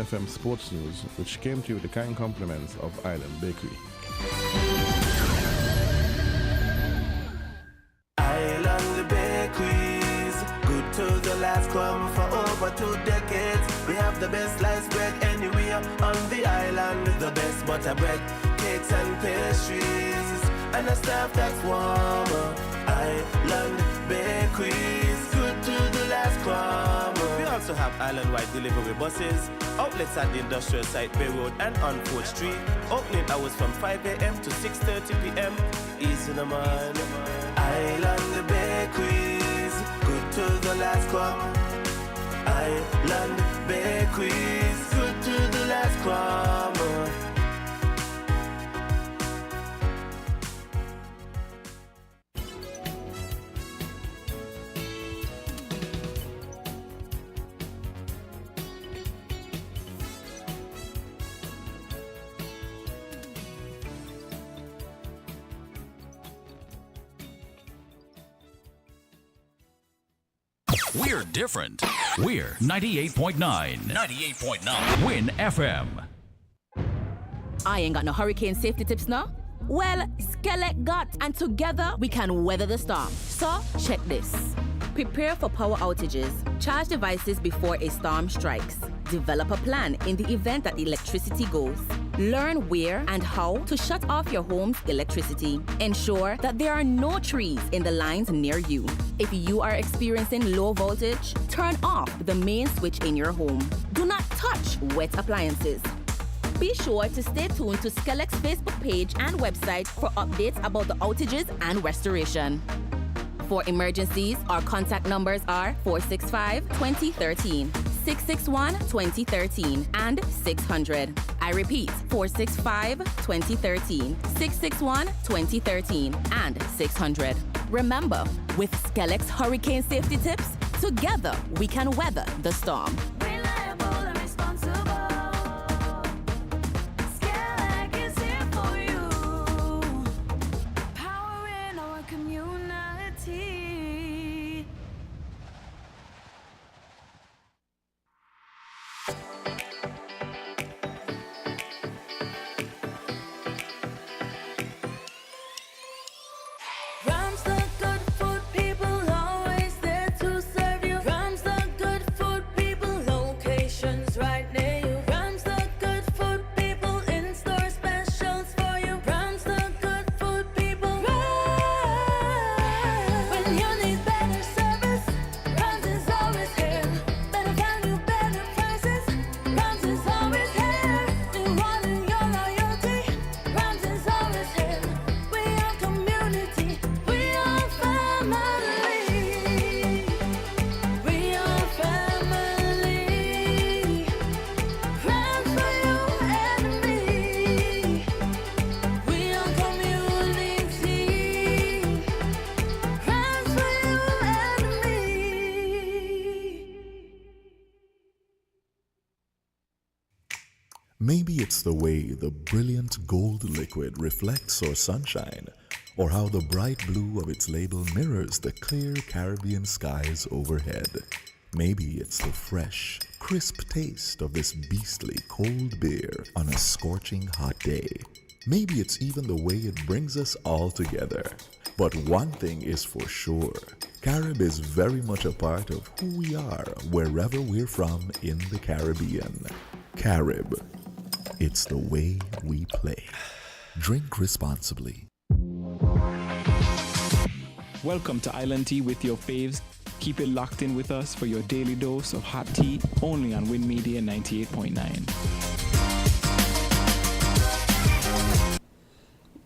WinFM Sports News, which came to you with the kind compliments of Island Bakery. Island Bakeries, good to the last crumb for over 2 decades. We have the best sliced bread anywhere on the island, the best butter bread, cakes and pastries, and a staff that's warmer. Island Bakeries, good to the last crumb. We also have island-wide delivery buses, outlets at the industrial site Bay Road and on 4th Street, opening hours from 5 a.m. to 6:30 p.m. Easy no man. Island Bakeries, good to the last crumb. Island Bakeries, good to the last crumb. We're different. We're 98.9. 98.9. Win FM. I ain't got no hurricane safety tips now. Well, Skellek got, and together we can weather the storm. So, check this. Prepare for power outages. Charge devices before a storm strikes. Develop a plan in the event that electricity goes. Learn where and how to shut off your home's electricity. Ensure that there are no trees in the lines near you. If you are experiencing low voltage, turn off the main switch in your home. Do not touch wet appliances. Be sure to stay tuned to Skellek's Facebook page and website for updates about the outages and restoration. For emergencies, our contact numbers are 465-2013, 661-2013, and 600. I repeat, 465-2013, 661-2013, and 600. Remember, with Skellek's hurricane safety tips, together we can weather the storm. Reliable and responsible. Skellek is here for you. Powering our community. Rams the good food people, always there to serve you. Rams the good food people, locations right near you. Rams the good food people, in-store specials for you. Rams the good food people. When you need better service, Rams is always here. Better value, better prices, Rams is always here. Rewarding your loyalty, Rams is always here. We are community, we are family. We are family. Rams for you and me. We are community. Rams for you and me. Maybe it's the way the brilliant gold liquid reflects our sunshine, or how the bright blue of its label mirrors the clear Caribbean skies overhead. Maybe it's the fresh, crisp taste of this beastly cold beer on a scorching hot day. Maybe it's even the way it brings us all together. But one thing is for sure, Carib is very much a part of who we are wherever we're from in the Caribbean. Carib, it's the way we play. Drink responsibly. Welcome to Island Tea with your faves. Keep it locked in with us for your daily dose of hot tea, only on Win Media 98.9.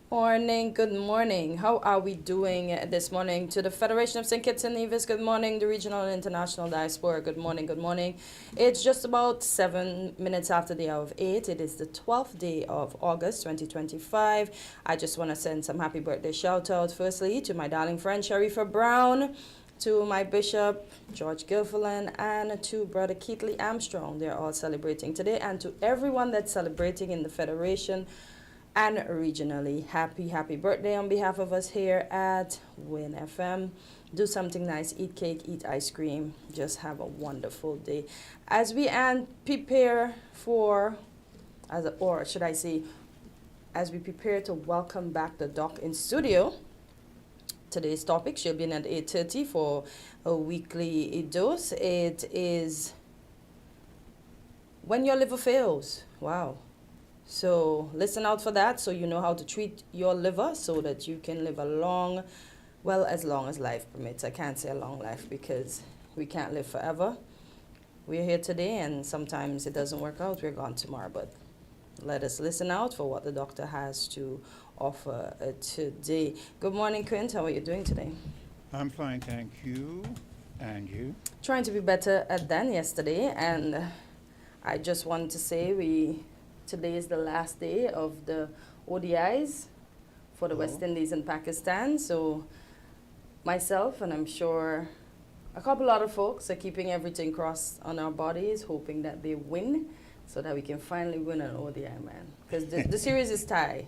Morning, good morning. How are we doing this morning? To the Federation of St. Kitts and Nevis, good morning. The regional and international diaspora, good morning, good morning. It's just about 7 minutes after the hour of 8. It is the 12th day of August 2025. I just want to send some happy birthday shout out firstly to my darling friend Sharifa Brown, to my bishop George Gilfillan, and to brother Keithley Armstrong. They're all celebrating today, and to everyone that's celebrating in the Federation and regionally. Happy birthday on behalf of us here at Win FM. Do something nice, eat cake, eat ice cream, just have a wonderful day. As we prepare for, as we prepare to welcome back the doc in studio, today's topic, she'll be in at 8:30 for a weekly dose. It is when your liver fails. Wow. So listen out for that so you know how to treat your liver so that you can live a long, well, as long as life permits. I can't say a long life because we can't live forever. We're here today and sometimes it doesn't work out. We're gone tomorrow, but let us listen out for what the doctor has to offer today. Good morning, Quint. How are you doing today? I'm fine, thank you. And you? Trying to be better than yesterday, and I just wanted to say today is the last day of the ODIs for the West Indies and Pakistan. So myself, and I'm sure a couple other folks, are keeping everything crossed on our bodies, hoping that they win so that we can finally win an ODI, man. Because the series is tied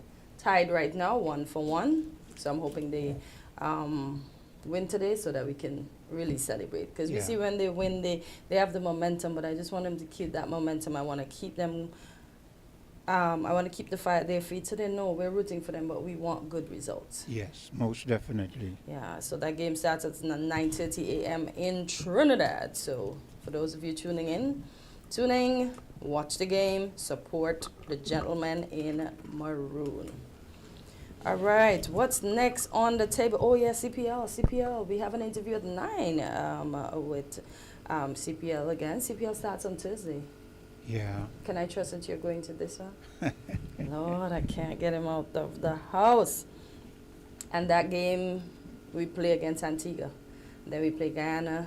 right now, 1-1. So I'm hoping they win today so that we can really celebrate. Because we see when they win, they have the momentum, but I just want them to keep that momentum. I want to keep them, I want to keep the fire at their feet so they know we're rooting for them, but we want good results. Yes, most definitely. Yeah, so that game starts at 9:30 a.m. in Trinidad. So for those of you tuning in, watch the game, support the gentleman in maroon. All right, what's next on the table? Oh, yeah, CPL. We have an interview at 9 with CPL again. CPL starts on Thursday. Yeah. Can I trust that you're going to this one? Lord, I can't get him out of the house. And that game, we play against Antigua. Then we play Guyana.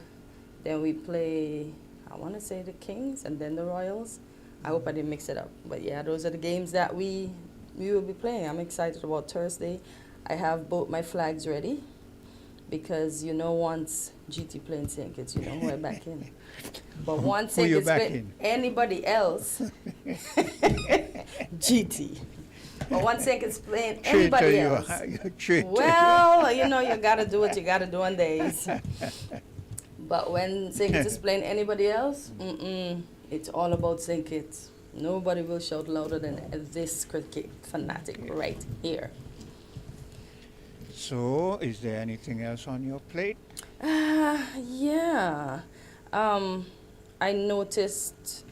Then we play, I want to say the Kings and then the Royals. I hope I didn't mix it up. But yeah, those are the games that we will be playing. I'm excited about Thursday. I have both my flags ready because, once GT playing St. Kitts, we're back in. But once St. Kitts play anybody else, GT. But once St. Kitts playing anybody else, well, you got to do what you got to do on days. But when St. Kitts is playing anybody else, it's all about St. Kitts. Nobody will shout louder than this cricket fanatic right here. So, is there anything else on your plate? Yeah. I noticed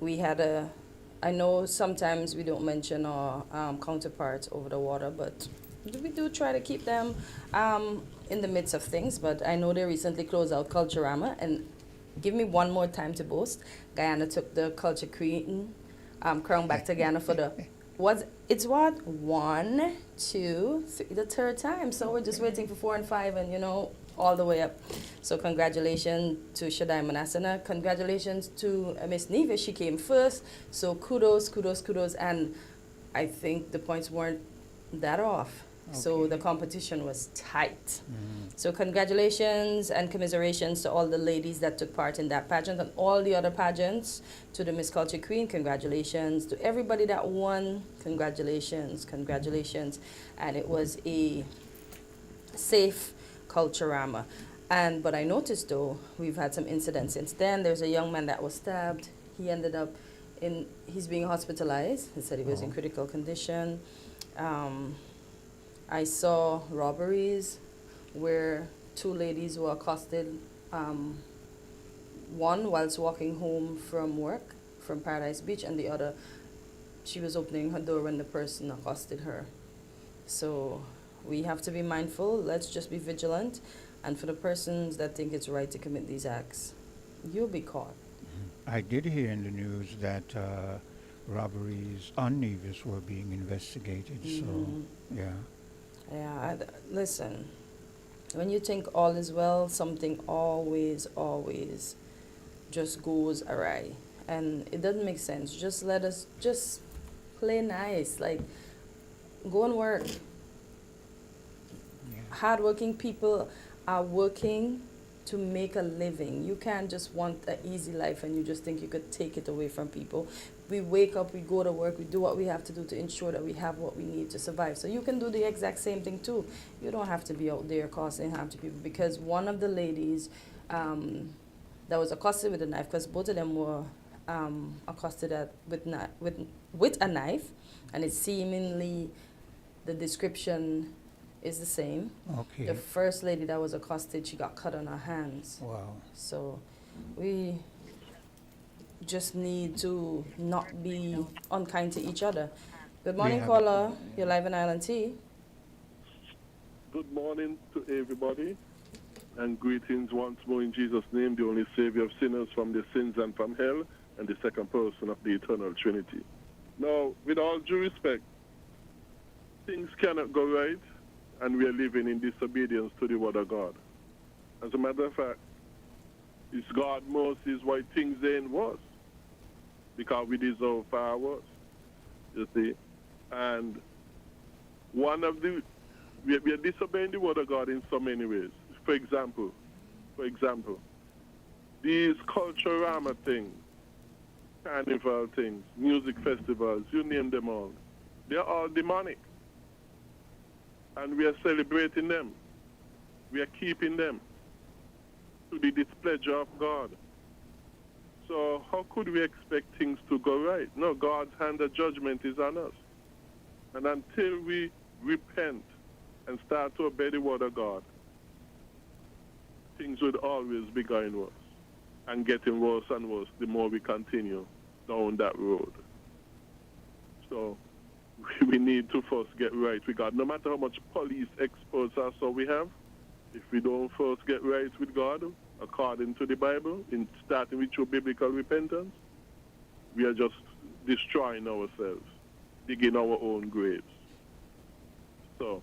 I know sometimes we don't mention our counterparts over the water, but we do try to keep them in the midst of things. But I know they recently closed out Culturama, and give me one more time to boast. Guyana took the Culture Queen crown back to Guyana for the 1, 2, 3, the third time. So we're just waiting for 4 and 5 and all the way up. So congratulations to Shaddai Manasana. Congratulations to Miss Nevis. She came first. So kudos. And I think the points weren't that off. Okay. So the competition was tight. So congratulations and commiserations to all the ladies that took part in that pageant and all the other pageants. To the Miss Culture Queen, congratulations. To everybody that won, congratulations. And it was a safe Culturama. But I noticed though, we've had some incidents since then. There's a young man that was stabbed. He ended up he's being hospitalized. He said he was in critical condition. I saw robberies where 2 ladies were accosted. One whilst walking home from work from Paradise Beach, and the other, she was opening her door when the person accosted her. So we have to be mindful. Let's just be vigilant. And for the persons that think it's right to commit these acts, you'll be caught. I did hear in the news that robberies on Nevis were being investigated. So, yeah. Yeah, listen, when you think all is well, something always just goes awry. And it doesn't make sense. Just let us just play nice. Like, go and work. Yeah. Hardworking people are working to make a living. You can't just want an easy life and you just think you could take it away from people. We wake up, we go to work, we do what we have to do to ensure that we have what we need to survive. So you can do the exact same thing too. You don't have to be out there causing harm to people, because one of the ladies that was accosted with a knife, because both of them were accosted with a knife, and it's seemingly the description is the same. Okay. The first lady that was accosted, she got cut on her hands. Wow. So we just need to not be unkind to each other. Good morning, caller. You're live on Island T. Good morning to everybody, and greetings once more in Jesus' name, the only Savior of sinners from their sins and from hell, and the second person of the eternal Trinity. Now, with all due respect, things cannot go right, and we are living in disobedience to the word of God. As a matter of fact, it's God mercies why things ain't worse, because we deserve far worse, you see. And one of the, we are disobeying the word of God in so many ways. For example, these culturama things, carnival things, music festivals, you name them all, they're all demonic. And we are celebrating them. We are keeping them to the displeasure of God. So how could we expect things to go right? No, God's hand of judgment is on us. And until we repent and start to obey the word of God, things would always be going worse and getting worse and worse the more we continue down that road. So we need to first get right with God. No matter how much police experts or so we have, if we don't first get right with God, according to the Bible, in starting with true biblical repentance, we are just destroying ourselves, digging our own graves. So,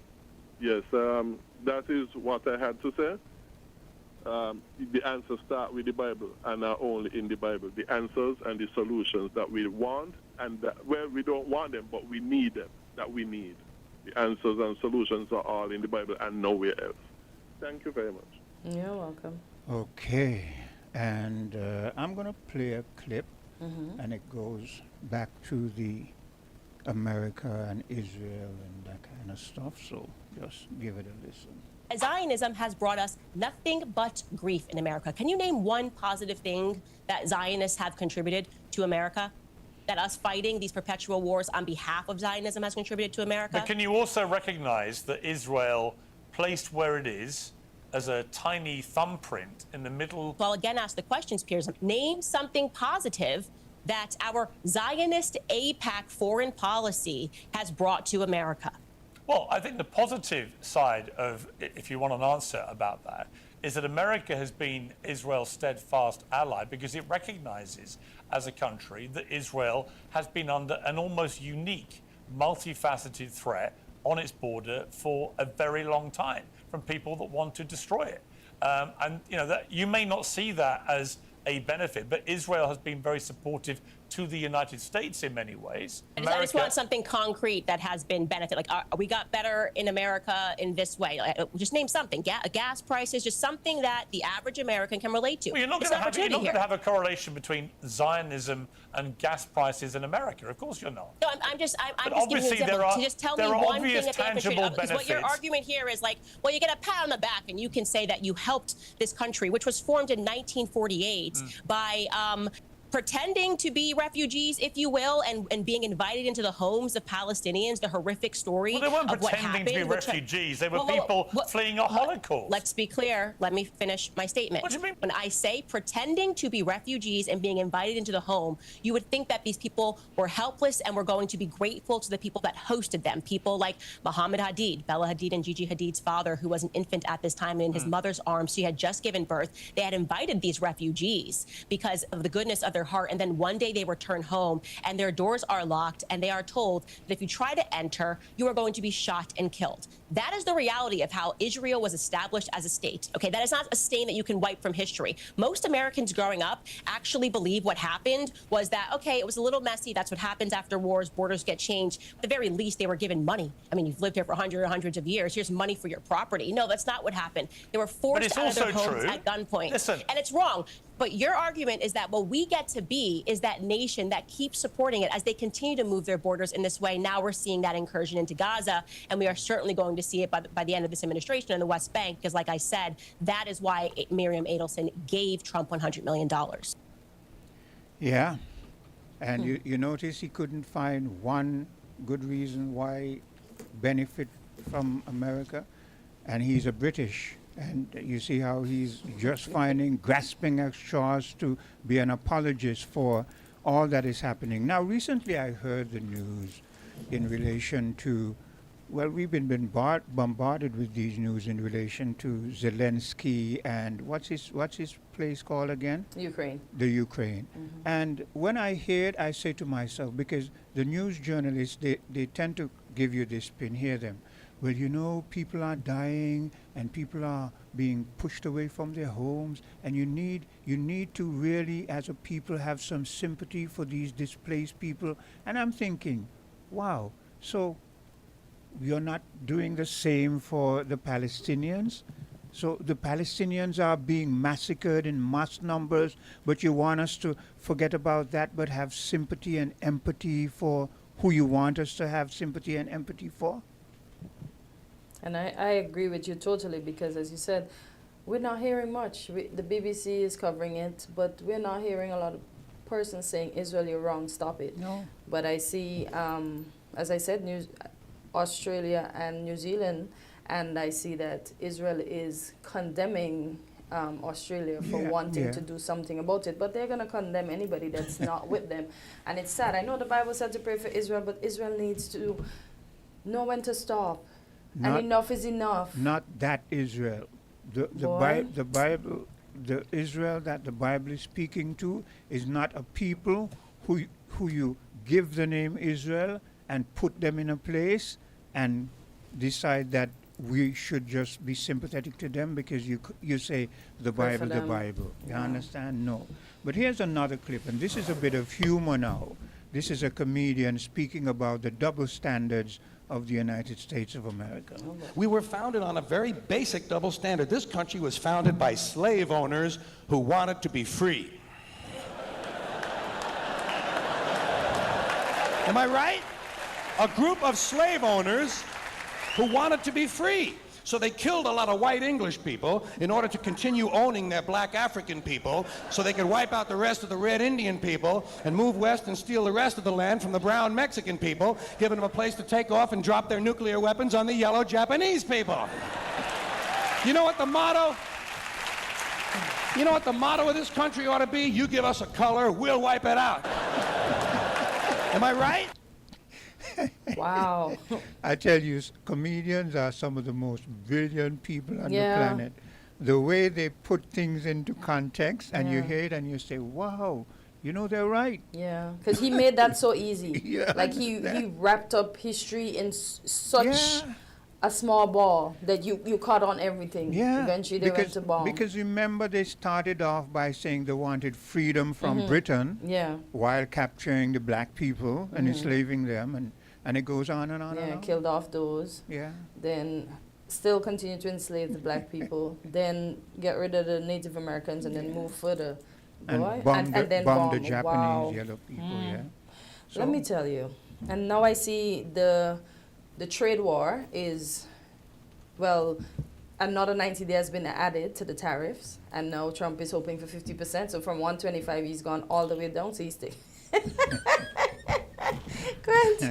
yes, that is what I had to say. The answers start with the Bible and are only in the Bible. The answers and the solutions that we want, and that, well, we don't want them, but we need them, that we need. The answers and solutions are all in the Bible and nowhere else. Thank you very much. You're welcome. Okay, and I'm going to play a clip, and it goes back to the America and Israel and that kind of stuff, so just give it a listen. Zionism has brought us nothing but grief in America. Can you name one positive thing that Zionists have contributed to America? That us fighting these perpetual wars on behalf of Zionism has contributed to America? But can you also recognize that Israel, placed where it is, as a tiny thumbprint in the middle? Well, again, ask the questions, Piers. Name something positive that our Zionist AIPAC foreign policy has brought to America. Well, I think the positive side of, if you want an answer about that, is that America has been Israel's steadfast ally because it recognizes as a country that Israel has been under an almost unique, multifaceted threat on its border for a very long time from people that want to destroy it. And you know that you may not see that as a benefit, but Israel has been very supportive to the United States in many ways. I just want something concrete that has been benefit. Like, we got better in America in this way. Just name something. Gas prices, just something that the average American can relate to. Well, you're not going to have a correlation between Zionism and gas prices in America. Of course, you're not. No, I'm just giving obviously you an example. Just tell me one thing that they contribute. Because what your argument here is like, well, you get a pat on the back and you can say that you helped this country, which was formed in 1948 by pretending to be refugees, if you will, and being invited into the homes of Palestinians, the horrific story of what happened. Well, they weren't pretending to be refugees. They were people fleeing a Holocaust. Let's be clear. Let me finish my statement. What do you mean? When I say pretending to be refugees and being invited into the home, you would think that these people were helpless and were going to be grateful to the people that hosted them. People like Muhammad Hadid, Bella Hadid and Gigi Hadid's father, who was an infant at this time in his mother's arms. She had just given birth. They had invited these refugees because of the goodness of their heart, and then one day they return home and their doors are locked and they are told that if you try to enter, you are going to be shot and killed. That is the reality of how Israel was established as a state. Okay, that is not a stain that you can wipe from history. Most Americans growing up actually believe what happened was that, okay, it was a little messy. That's what happens after wars. Borders get changed. At the very least, they were given money. I mean, you've lived here for hundreds of years. Here's money for your property. No, that's not what happened. They were forced out of their homes at gunpoint. Listen. And it's wrong. But your argument is that what we get to be is that nation that keeps supporting it as they continue to move their borders in this way. Now we're seeing that incursion into Gaza, and we are certainly going to see it by the end of this administration in the West Bank, because like I said, that is why Miriam Adelson gave Trump $100 million. Yeah. And you notice he couldn't find one good reason why benefit from America, and he's a British. And you see how he's just grasping at straws to be an apologist for all that is happening. Now, recently I heard the news in relation to, well, we've been bombarded with these news in relation to Zelensky and what's his place called again? Ukraine. The Ukraine. And when I hear it, I say to myself, because the news journalists, they tend to give you this spin, hear them. Well, you know, people are dying and people are being pushed away from their homes, and you need to really, as a people, have some sympathy for these displaced people. And I'm thinking, wow, so you're not doing the same for the Palestinians? So the Palestinians are being massacred in mass numbers, but you want us to forget about that, but have sympathy and empathy for who you want us to have sympathy and empathy for? And I agree with you totally, because as you said, we're not hearing much. The BBC is covering it, but we're not hearing a lot of persons saying, Israel, you're wrong, stop it. No. But I see, as I said, Australia and New Zealand, and I see that Israel is condemning Australia for wanting to do something about it, but they're going to condemn anybody that's not with them. And it's sad. I know the Bible said to pray for Israel, but Israel needs to know when to stop. And enough is enough. Not that Israel. The Bible, the Israel that the Bible is speaking to is not a people who you give the name Israel and put them in a place and decide that we should just be sympathetic to them because you say the Bible, the Bible. You understand? No. But here's another clip, and this is a bit of humor now. This is a comedian speaking about the double standards of the United States of America. We were founded on a very basic double standard. This country was founded by slave owners who wanted to be free. Am I right? A group of slave owners who wanted to be free. So they killed a lot of white English people in order to continue owning their black African people so they could wipe out the rest of the red Indian people and move west and steal the rest of the land from the brown Mexican people, giving them a place to take off and drop their nuclear weapons on the yellow Japanese people. You know what the motto? You know what the motto of this country ought to be? You give us a color, we'll wipe it out. Am I right? Wow. I tell you, comedians are some of the most brilliant people on the planet. The way they put things into context, and you hear it and you say, wow, you know, they're right. Yeah, because he made that so easy. Like he wrapped up history in such a small ball that you caught on everything. Yeah. Eventually they went to bomb. Because remember, they started off by saying they wanted freedom from Britain while capturing the black people and enslaving them, and it goes on and on and on. Killed off those. Yeah. Then still continue to enslave the black people. Then get rid of the Native Americans and then move further. And bomb the Japanese yellow people, So let me tell you. And now I see the trade war is, well, another 90 days has been added to the tariffs. And now Trump is hoping for 50%. So from 125, he's gone all the way down. So he's taking... Grant,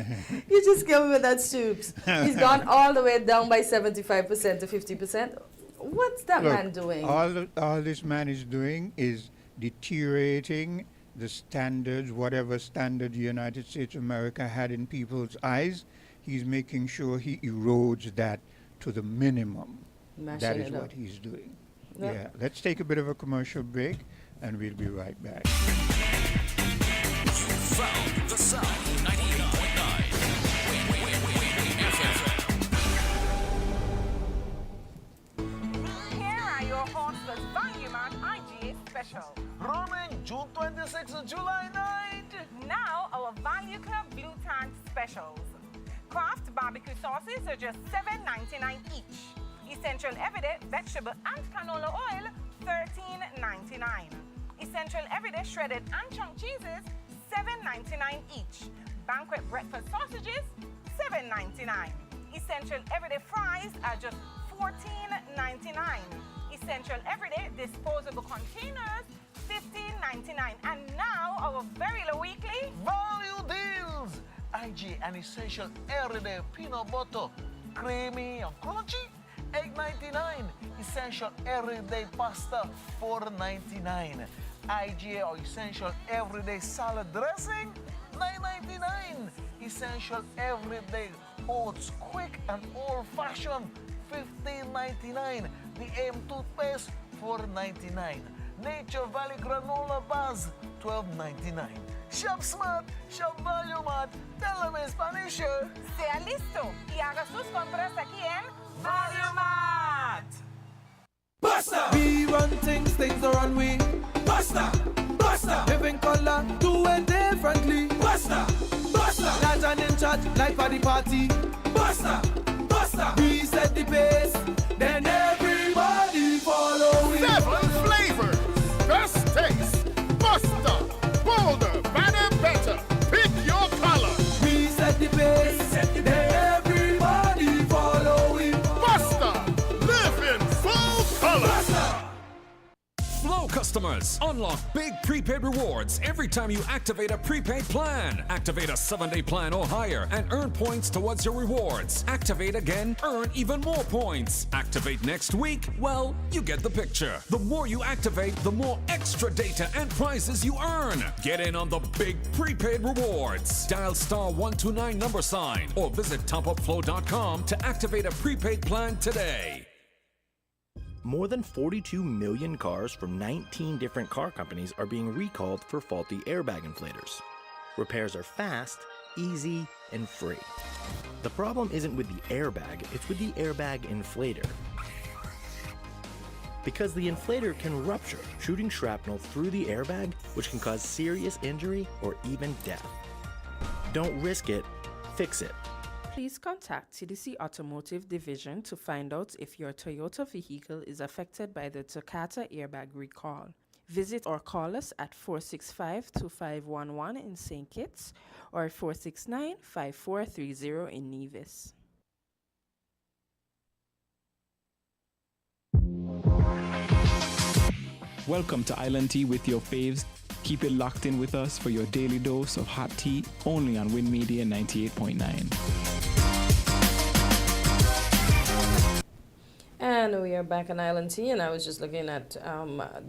you just killed me with that soups. He's gone all the way down by 75% to 50%. What's that man doing? All this man is doing is deteriorating the standards, whatever standard the United States of America had in people's eyes. He's making sure he erodes that to the minimum. That is what he's doing. Yeah. Let's take a bit of a commercial break, and we'll be right back. specials. Kraft barbecue sauces are just $7.99 each. Essential Everyday vegetable and canola oil, $13.99. Essential Everyday shredded and chunk cheeses, $7.99 each. Banquet breakfast sausages, $7.99. Essential Everyday fries are just $14.99. Essential Everyday disposable containers, $15.99. And now our very low weekly value deals. IG and Essential Everyday peanut butter, creamy and crunchy, $8.99. Essential Everyday pasta, $4.99. IGA or Essential Everyday salad dressing, $9.99. Essential Everyday oats quick and old-fashioned, $15.99. The AM toothpaste, $4.99. Nature Valley granola bars, $12.99. Shop smart, shop value mart. Tell them in Spanish. Sea listo y haga sus compras aquí en Value Mart. Basta! We run things, things are on we. Basta! Basta! Living color, do it differently. Basta! Basta! Large and in charge, like for the party. Basta! Basta! We set the pace, then everybody follow it. 7 flavors, best taste. Basta! Bolder, better, better. Pick your color. We set the pace, then everybody follow it. Basta! Live in full color. Basta! Flow customers, unlock big prepaid rewards every time you activate a prepaid plan. Activate a 7-day plan or higher and earn points towards your rewards. Activate again, earn even more points. Activate next week, well, you get the picture. The more you activate, the more extra data and prizes you earn. Get in on the big prepaid rewards. Dial *129 or visit topupflow.com to activate a prepaid plan today. More than 42 million cars from 19 different car companies are being recalled for faulty airbag inflators. Repairs are fast, easy, and free. The problem isn't with the airbag, it's with the airbag inflator. Because the inflator can rupture, shooting shrapnel through the airbag, which can cause serious injury or even death. Don't risk it, fix it. Please contact TDC Automotive Division to find out if your Toyota vehicle is affected by the Takata airbag recall. Visit or call us at 465-2511 in St. Kitts or 469-5430 in Nevis. Welcome to Island Tea with your faves. Keep it locked in with us for your daily dose of hot tea, only on Win Media 98.9. And we are back on Island Tea, and I was just looking at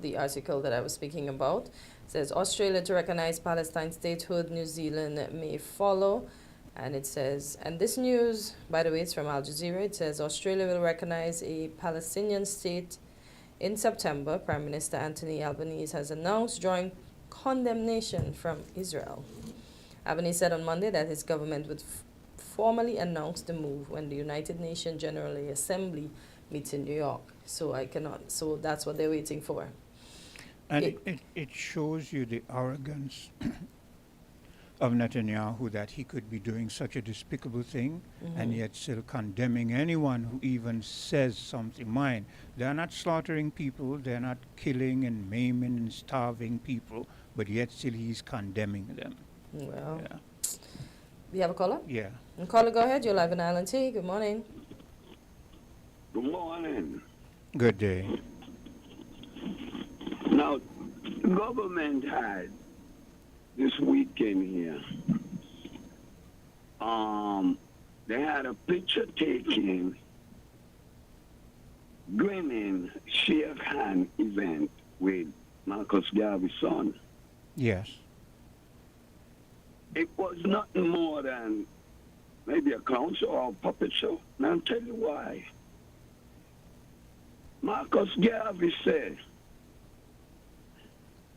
the article that I was speaking about. It says, Australia to recognize Palestine statehood, New Zealand may follow. And it says, and this news, by the way, it's from Al Jazeera. It says, Australia will recognize a Palestinian state in September. Prime Minister Anthony Albanese has announced, drawing condemnation from Israel. Albanese said on Monday that his government would formally announce the move when the United Nations General Assembly meets in New York. So that's what they're waiting for. And it shows you the arrogance of Netanyahu, that he could be doing such a despicable thing and yet still condemning anyone who even says something. Mind, they're not slaughtering people, they're not killing and maiming and starving people, but yet still he's condemning them. Well, yeah. We have a caller? Yeah. Caller, go ahead. You're live in Island Tea. Good morning. Good morning. Good day. Now, the government had this weekend here, they had a picture taking grinning shake hand event with Marcus Garvey's son. Yes. It was nothing more than maybe a clown show or a puppet show. And I'll tell you why. Marcus Garvey said,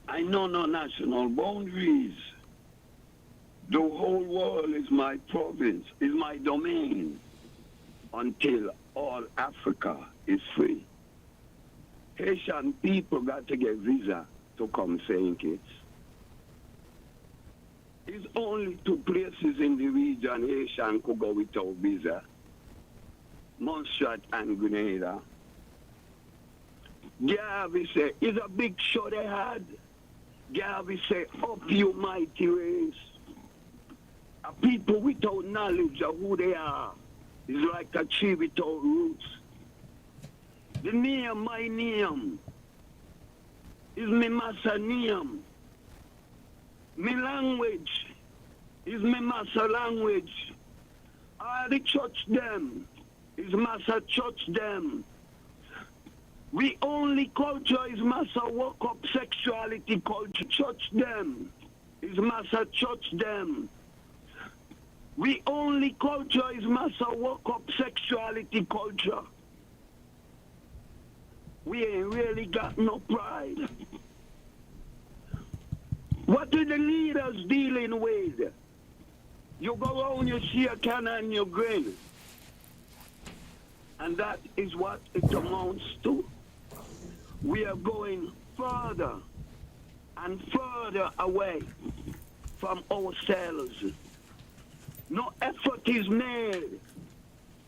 I know no national boundaries. The whole world is my province, is my domain, until all Africa is free. Haitian people got to get visa to come St. Kitts. It's only two places in the region Haitian could go without visa. Montserrat and Grenada. Garvey said, it's a big show they had. Garvey said, up you mighty race. A people without knowledge of who they are is like a tree without roots. The name, my name, is my master name. My language is my master language. All the church them is master church them. We only culture is master work up sexuality culture. Church them is master church them. We only culture is master work up sexuality culture. We ain't really got no pride. What are the leaders dealing with? You go around, you see a can and you grin. And that is what it amounts to. We are going further and further away from ourselves. No effort is made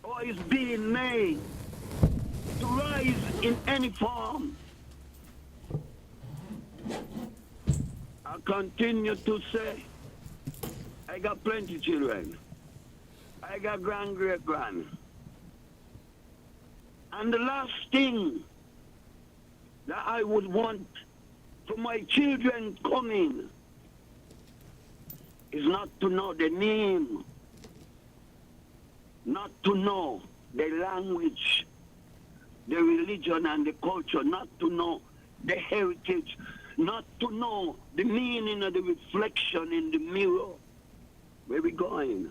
or is being made to rise in any form. I continue to say, I got plenty children. I got great-grand. And the last thing that I would want for my children coming is not to know the name, not to know the language, the religion and the culture, not to know the heritage, not to know the meaning of the reflection in the mirror. Where we going?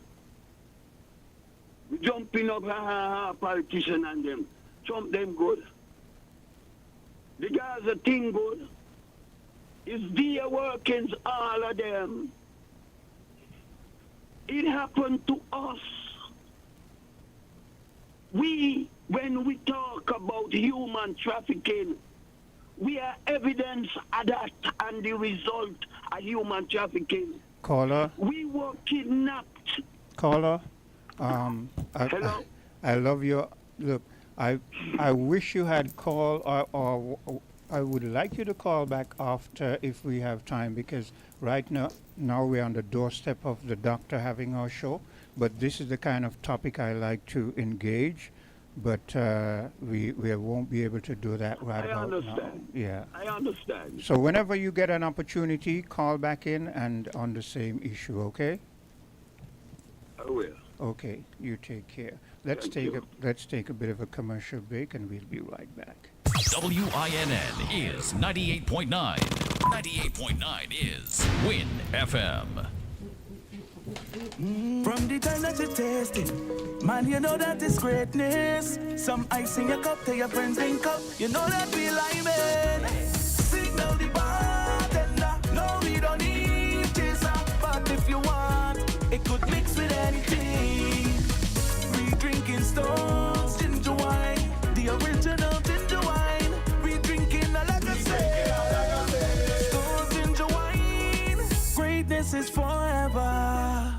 We jumping up, politician and them. Trump them good. The guys are thing good. It's their workings, all of them. It happened to us. When we talk about human trafficking, we are evidence of that and the result of human trafficking. Caller. We were kidnapped. Caller. Hello? I love your look. I wish you had called, or I would like you to call back after if we have time, because right now we're on the doorstep of the doctor having our show. But this is the kind of topic I like to engage. But we won't be able to do that right about now. I understand. Yeah. I understand. So whenever you get an opportunity, call back in and on the same issue, okay? I will. Okay, you take care. Let's take a bit of a commercial break and we'll be right back. WINN is 98.9. 98.9 is Win FM. From the time that you taste it, man, you know that it's greatness. Some ice in your cup, tell your friends drink up. You know that we like it. Signal the bartender. No, we don't need chaser, but if you want, it could mix with anything. We drinking Stones ginger wine, the original ginger wine. We drinking like I say, Stones ginger wine. Greatness is forever.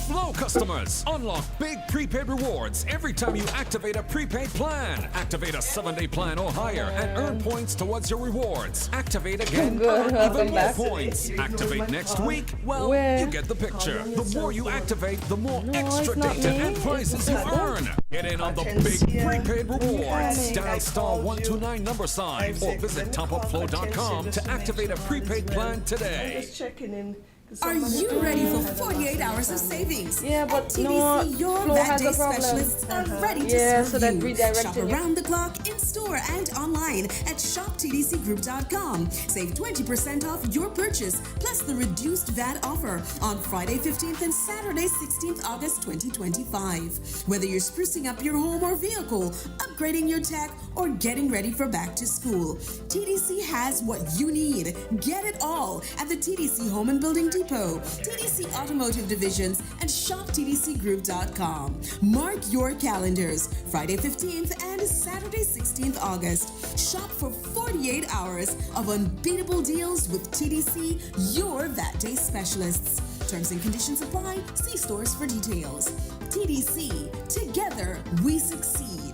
Flow customers, unlock big prepaid rewards every time you activate a prepaid plan. Activate a 7-day plan or higher and earn points towards your rewards. Activate again, earn even more points. Activate next week, well, you get the picture. The more you activate, the more extra data and prizes you earn. Get in on the big prepaid rewards. Dial *129 # or visit topupflow.com to activate a prepaid plan today. Just checking in. Are you ready for 48 hours of savings? Yeah, but at TDC, no, your Flo that has day a problem. specialists are ready to Yeah, serve so that you. redirected Shop you. around the clock, in store and online at shoptdcgroup.com. Save 20% off your purchase, plus the reduced VAT offer on Friday 15th and Saturday 16th August 2025. Whether you're sprucing up your home or vehicle, upgrading your tech, or getting ready for back to school, TDC has what you need. Get it all at the TDC Home and Building Depot, TDC Automotive Divisions, and shoptdcgroup.com. Mark your calendars, Friday 15th and Saturday 16th August. Shop for 48 hours of unbeatable deals with TDC, your that day specialists. Terms and conditions apply. See stores for details. TDC, together we succeed.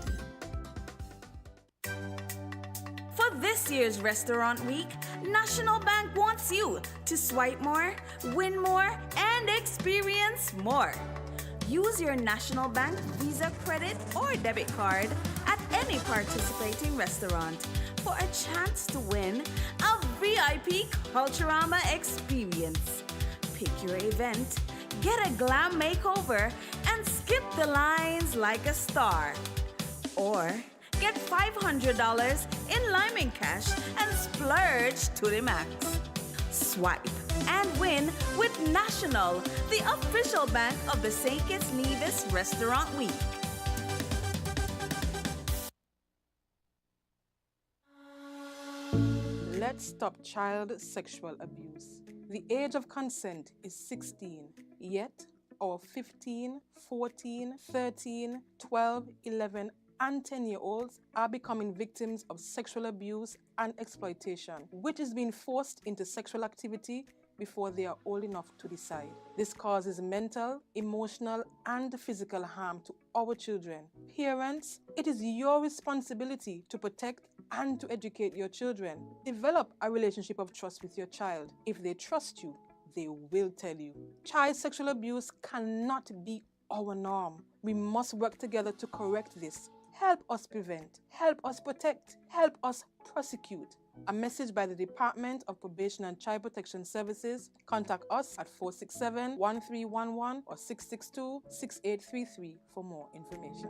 For this year's Restaurant Week, National Bank wants you to swipe more, win more, and experience more. Use your National Bank Visa credit or debit card at any participating restaurant for a chance to win a VIP Culturama experience. Pick your event, get a glam makeover, and skip the lines like a star. Or get $500 in Lyman cash and splurge to the max. Swipe and win with National, the official bank of the St. Kitts Nevis Restaurant Week. Let's stop child sexual abuse. The age of consent is 16, yet our 15, 14, 13, 12, 11, and 10-year-olds are becoming victims of sexual abuse and exploitation, which is being forced into sexual activity before they are old enough to decide. This causes mental, emotional, and physical harm to our children. Parents, it is your responsibility to protect and to educate your children. Develop a relationship of trust with your child. If they trust you, they will tell you. Child sexual abuse cannot be our norm. We must work together to correct this. Help us prevent, help us protect, help us prosecute. A message by the Department of Probation and Child Protection Services. Contact us at 467-1311 or 662-6833 for more information.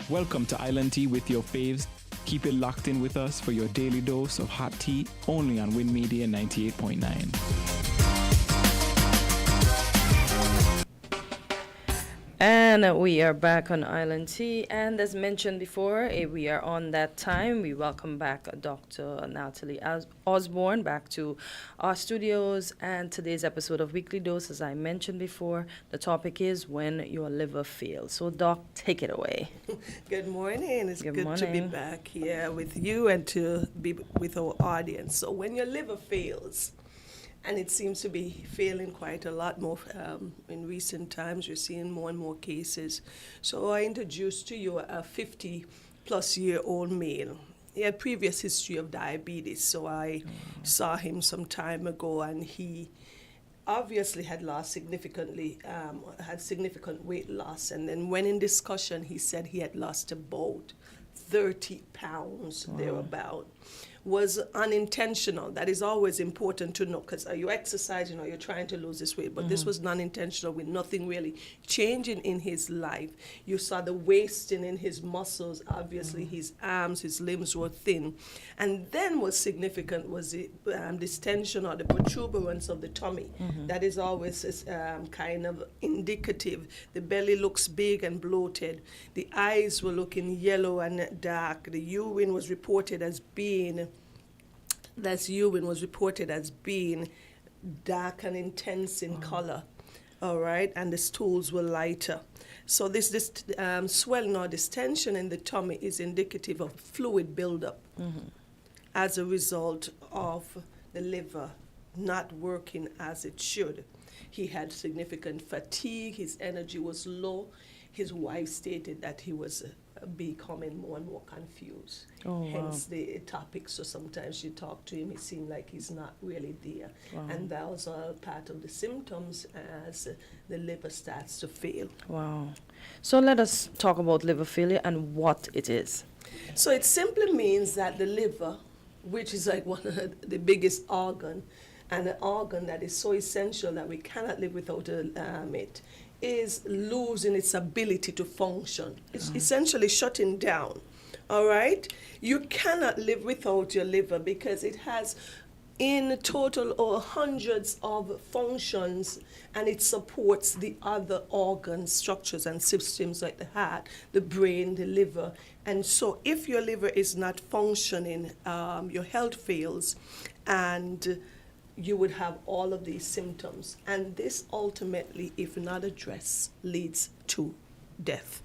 Welcome to Island Tea with your faves. Keep it locked in with us for your daily dose of hot tea, only on Win Media 98.9. And we are back on Island Tea, and as mentioned before, we are on that time. We welcome back Dr. Natalie Osborne back to our studios, and today's episode of Weekly Dose, as I mentioned before, the topic is when your liver fails. So, Doc, take it away. Good morning. It's good to be morning. back here with you and to be with our audience. So, when your liver fails, and it seems to be failing quite a lot more in recent times. We're seeing more and more cases. So I introduced to you a 50-plus-year-old male. He had previous history of diabetes, so I saw him some time ago, and he obviously had lost significantly, had significant weight loss. And then when in discussion, he said he had lost about 30 pounds, thereabout. Was unintentional. That is always important to know, because you exercise, you're trying to lose this weight, but this was non-intentional, with nothing really changing in his life. You saw the wasting in his muscles, obviously his arms, his limbs were thin. And then what's significant was the distension or the protuberance of the tummy. That is always kind of indicative. The belly looks big and bloated. The eyes were looking yellow and dark. The urine was reported as being dark and intense in color, all right, and the stools were lighter. So this swelling or distension in the tummy is indicative of fluid buildup as a result of the liver not working as it should. He had significant fatigue, his energy was low. His wife stated that he was becoming more and more confused. Hence the topic. So sometimes you talk to him, it seemed like he's not really there. And that was all part of the symptoms as the liver starts to fail. Wow. So let us talk about liver failure and what it is. So it simply means that the liver, which is like one of the biggest organ, and an organ that is so essential that we cannot live without it, is losing its ability to function. It's essentially shutting down, all right? You cannot live without your liver because it has in total hundreds of functions, and it supports the other organ structures and systems like the heart, the brain, the liver. And so if your liver is not functioning, your health fails, and you would have all of these symptoms. And this ultimately, if not addressed, leads to death.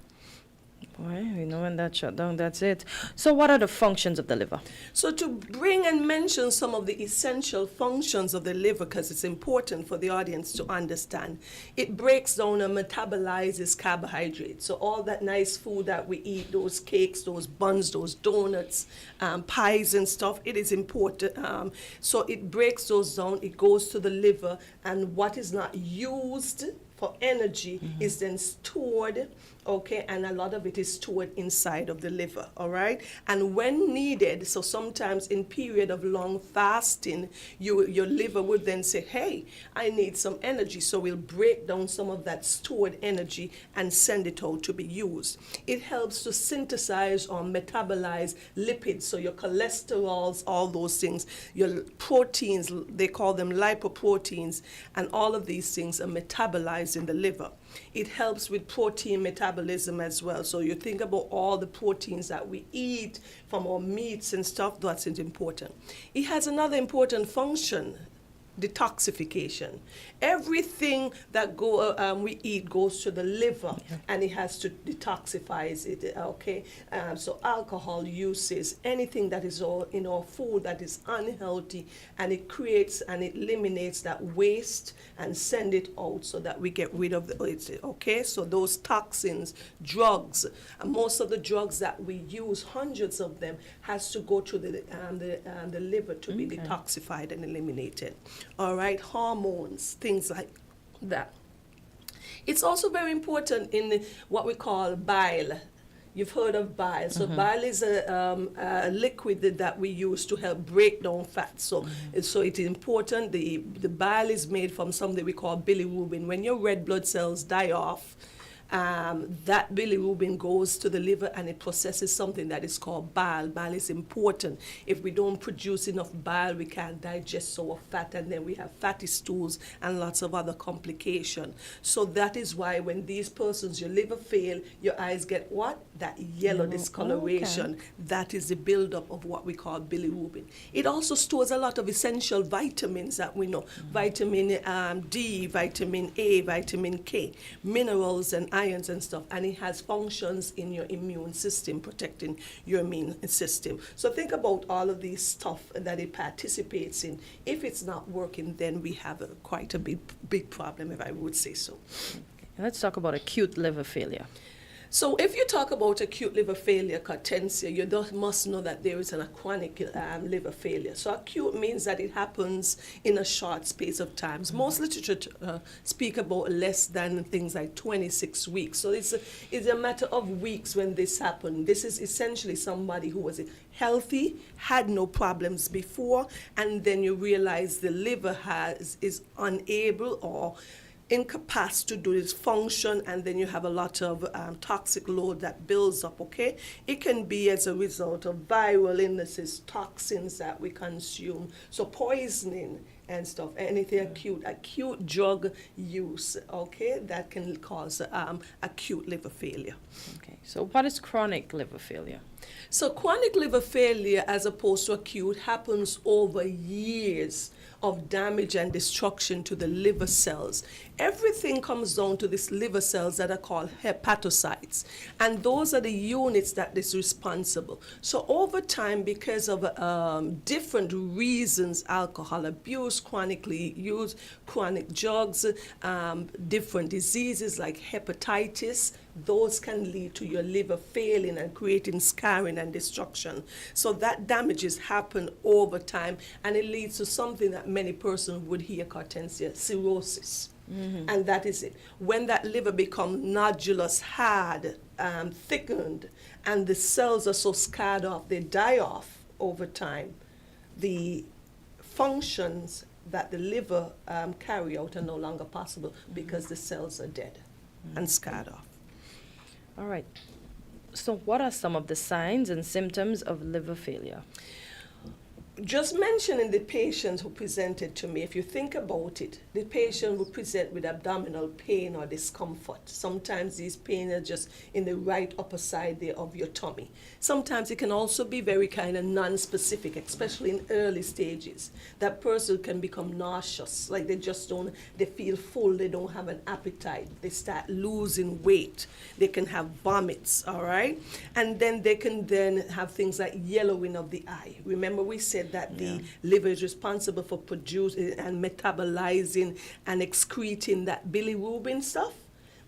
Boy, we know when that shut down, that's it. So what are the functions of the liver? So to bring and mention some of the essential functions of the liver, because it's important for the audience to understand, it breaks down and metabolizes carbohydrates. So all that nice food that we eat, those cakes, those buns, those donuts, pies and stuff, it is important. So it breaks those down, it goes to the liver, and what is not used for energy is then stored, okay, and a lot of it is stored inside of the liver, all right? And when needed, so sometimes in period of long fasting, your liver would then say, hey, I need some energy, so we'll break down some of that stored energy and send it out to be used. It helps to synthesize or metabolize lipids, so your cholesterols, all those things, your proteins, they call them lipoproteins, and all of these things are metabolized in the liver. It helps with protein metabolism as well. So you think about all the proteins that we eat from our meats and stuff, that's important. It has another important function, detoxification. Everything that we eat goes to the liver, and it has to detoxify it, okay? So alcohol uses, anything that is all in our food that is unhealthy, and it creates and it eliminates that waste and send it out so that we get rid of it, okay? So those toxins, drugs, most of the drugs that we use, hundreds of them, has to go to the liver to be detoxified and eliminated. All right, hormones, things like that. It's also very important in what we call bile. You've heard of bile. So bile is a liquid that we use to help break down fat. So it is important. The bile is made from something we call bilirubin. When your red blood cells die off, that bilirubin goes to the liver and it processes something that is called bile. Bile is important. If we don't produce enough bile, we can't digest our fat, and then we have fatty stools and lots of other complications. So that is why when these persons, your liver fail, your eyes get what? That yellow discoloration. That is the buildup of what we call bilirubin. It also stores a lot of essential vitamins that we know. Vitamin D, vitamin A, vitamin K, minerals and ions and stuff, and it has functions in your immune system, protecting your immune system. So think about all of these stuff that it participates in. If it's not working, then we have quite a big problem, if I would say so. Let's talk about acute liver failure. So if you talk about acute liver failure, cartensia, you must know that there is a chronic liver failure. So acute means that it happens in a short space of time. Most literature speak about less than things like 26 weeks. So it's a matter of weeks when this happened. This is essentially somebody who was healthy, had no problems before, and then you realize the liver is unable or incapacitated to do its function, and then you have a lot of toxic load that builds up, okay? It can be as a result of viral illnesses, toxins that we consume, so poisoning and stuff, anything acute drug use, okay, that can cause acute liver failure. Okay, so what is chronic liver failure? So chronic liver failure, as opposed to acute, happens over years of damage and destruction to the liver cells. Everything comes down to these liver cells that are called hepatocytes, and those are the units that is responsible. So over time, because of different reasons, alcohol abuse, chronically used chronic drugs, different diseases like hepatitis, those can lead to your liver failing and creating scarring and destruction. So that damages happen over time, and it leads to something that many persons would hear, cartensia, cirrhosis. And that is it. When that liver becomes nodulous, hard, thickened, and the cells are so scarred off, they die off over time, the functions that the liver carry out are no longer possible because the cells are dead and scarred off. All right. So what are some of the signs and symptoms of liver failure? just mentioning the patient who presented to me, if you think about it, the patient would present with abdominal pain or discomfort. Sometimes these pains are just in the right upper side there of your tummy. Sometimes it can also be very kind of non-specific, especially in early stages. That person can become nauseous, like they feel full, they don't have an appetite, they start losing weight, they can have vomits, all right? And then they can then have things like yellowing of the eye. Remember we said that the liver is responsible for producing and metabolizing and excreting that bilirubin stuff.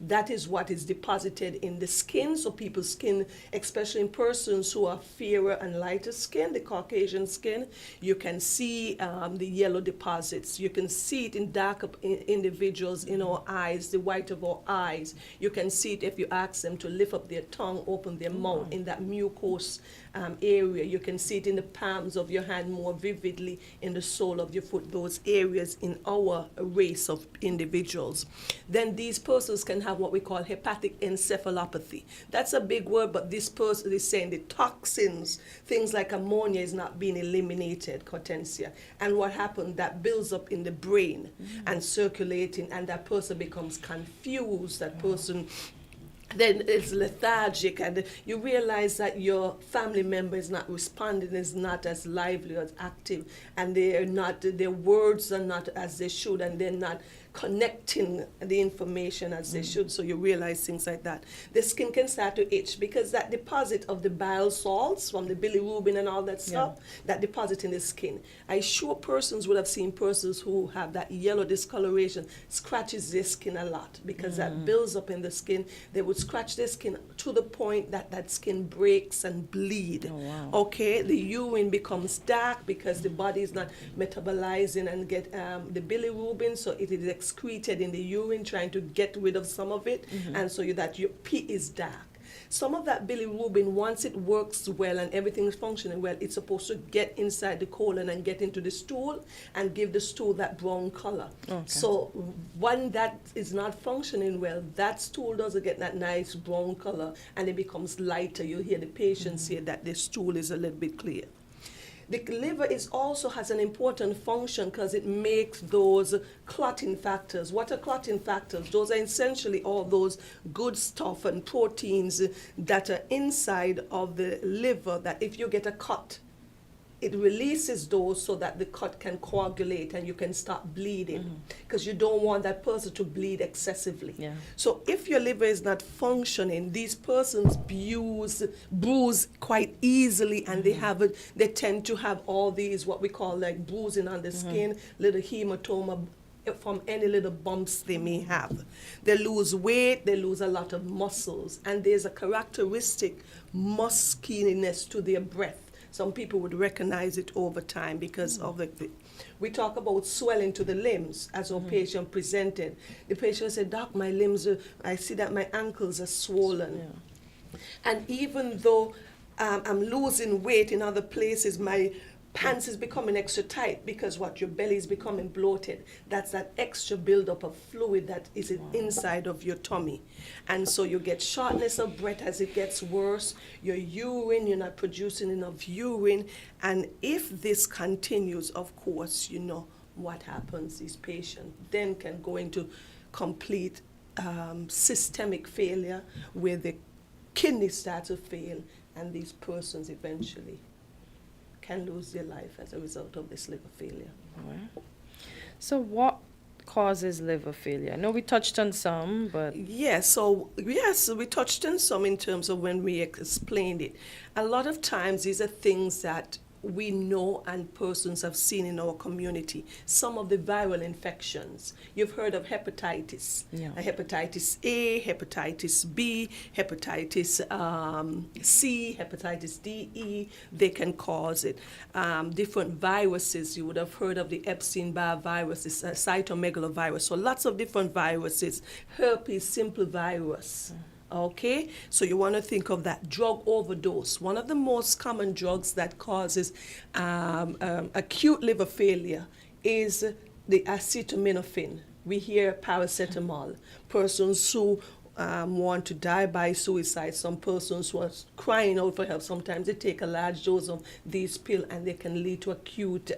That is what is deposited in the skin. So people's skin, especially in persons who are fairer and lighter skin, the Caucasian skin, you can see the yellow deposits. You can see it in darker individuals in our eyes, the white of our eyes. You can see it if you ask them to lift up their tongue, open their mouth in that mucous area. You can see it in the palms of your hand more vividly, in the sole of your foot, those areas in our race of individuals. Then these persons can have what we call hepatic encephalopathy. That's a big word, but this person is saying the toxins, things like ammonia is not being eliminated, Hortensia. And what happened, that builds up in the brain and circulating, and that person becomes confused, that person then it's lethargic, and you realize that your family member is not responding, is not as lively or as active, and their words are not as they should, and they're not connecting the information as they should. So you realize things like that. The skin can start to itch because that deposit of the bile salts from the bilirubin and all that stuff, that deposit in the skin. I'm sure persons would have seen persons who have that yellow discoloration scratches their skin a lot because that builds up in the skin. They would scratch their skin to the point that that skin breaks and bleed. Okay, the urine becomes dark because the body is not metabolizing and get the bilirubin, so it is excreted in the urine, trying to get rid of some of it, and so that your pee is dark. Some of that bilirubin, once it works well and everything is functioning well, it's supposed to get inside the colon and get into the stool and give the stool that brown color. So when that is not functioning well, that stool doesn't get that nice brown color and it becomes lighter. You hear the patient say that the stool is a little bit clear. The liver also has an important function because it makes those clotting factors. What are clotting factors? Those are essentially all those good stuff and proteins that are inside of the liver that if you get a cut, it releases those so that the cut can coagulate and you can start bleeding because you don't want that person to bleed excessively. So if your liver is not functioning, these persons bruise quite easily, and they tend to have all these what we call like bruising on the skin, little hematoma from any little bumps they may have. They lose weight, they lose a lot of muscles, and there's a characteristic muskiness to their breath. Some people would recognize it over time because of we talk about swelling to the limbs as our patient presented. The patient said, "Doc, my limbs, I see that my ankles are swollen." And even though I'm losing weight in other places, my pants is becoming extra tight because your belly is becoming bloated. That's that extra buildup of fluid that is inside of your tummy. And so you get shortness of breath as it gets worse. Your urine, you're not producing enough urine. And if this continues, of course, you know what happens. These patients then can go into complete systemic failure where the kidneys start to fail, and these persons eventually can lose their life as a result of this liver failure. So what causes liver failure? I know we touched on some, but... Yes, we touched on some in terms of when we explained it. A lot of times these are things that we know and persons have seen in our community. Some of the viral infections. You've heard of hepatitis. Hepatitis A, hepatitis B, hepatitis C, hepatitis D, E. They can cause it. Different viruses. You would have heard of the Epstein-Barr virus, the cytomegalovirus. So lots of different viruses. Herpes simple virus. Okay, so you want to think of that. Drug overdose. One of the most common drugs that causes acute liver failure is the acetaminophen. We hear paracetamol. Persons who want to die by suicide. Some persons who are crying out for help, sometimes they take a large dose of these pills and they can lead to acute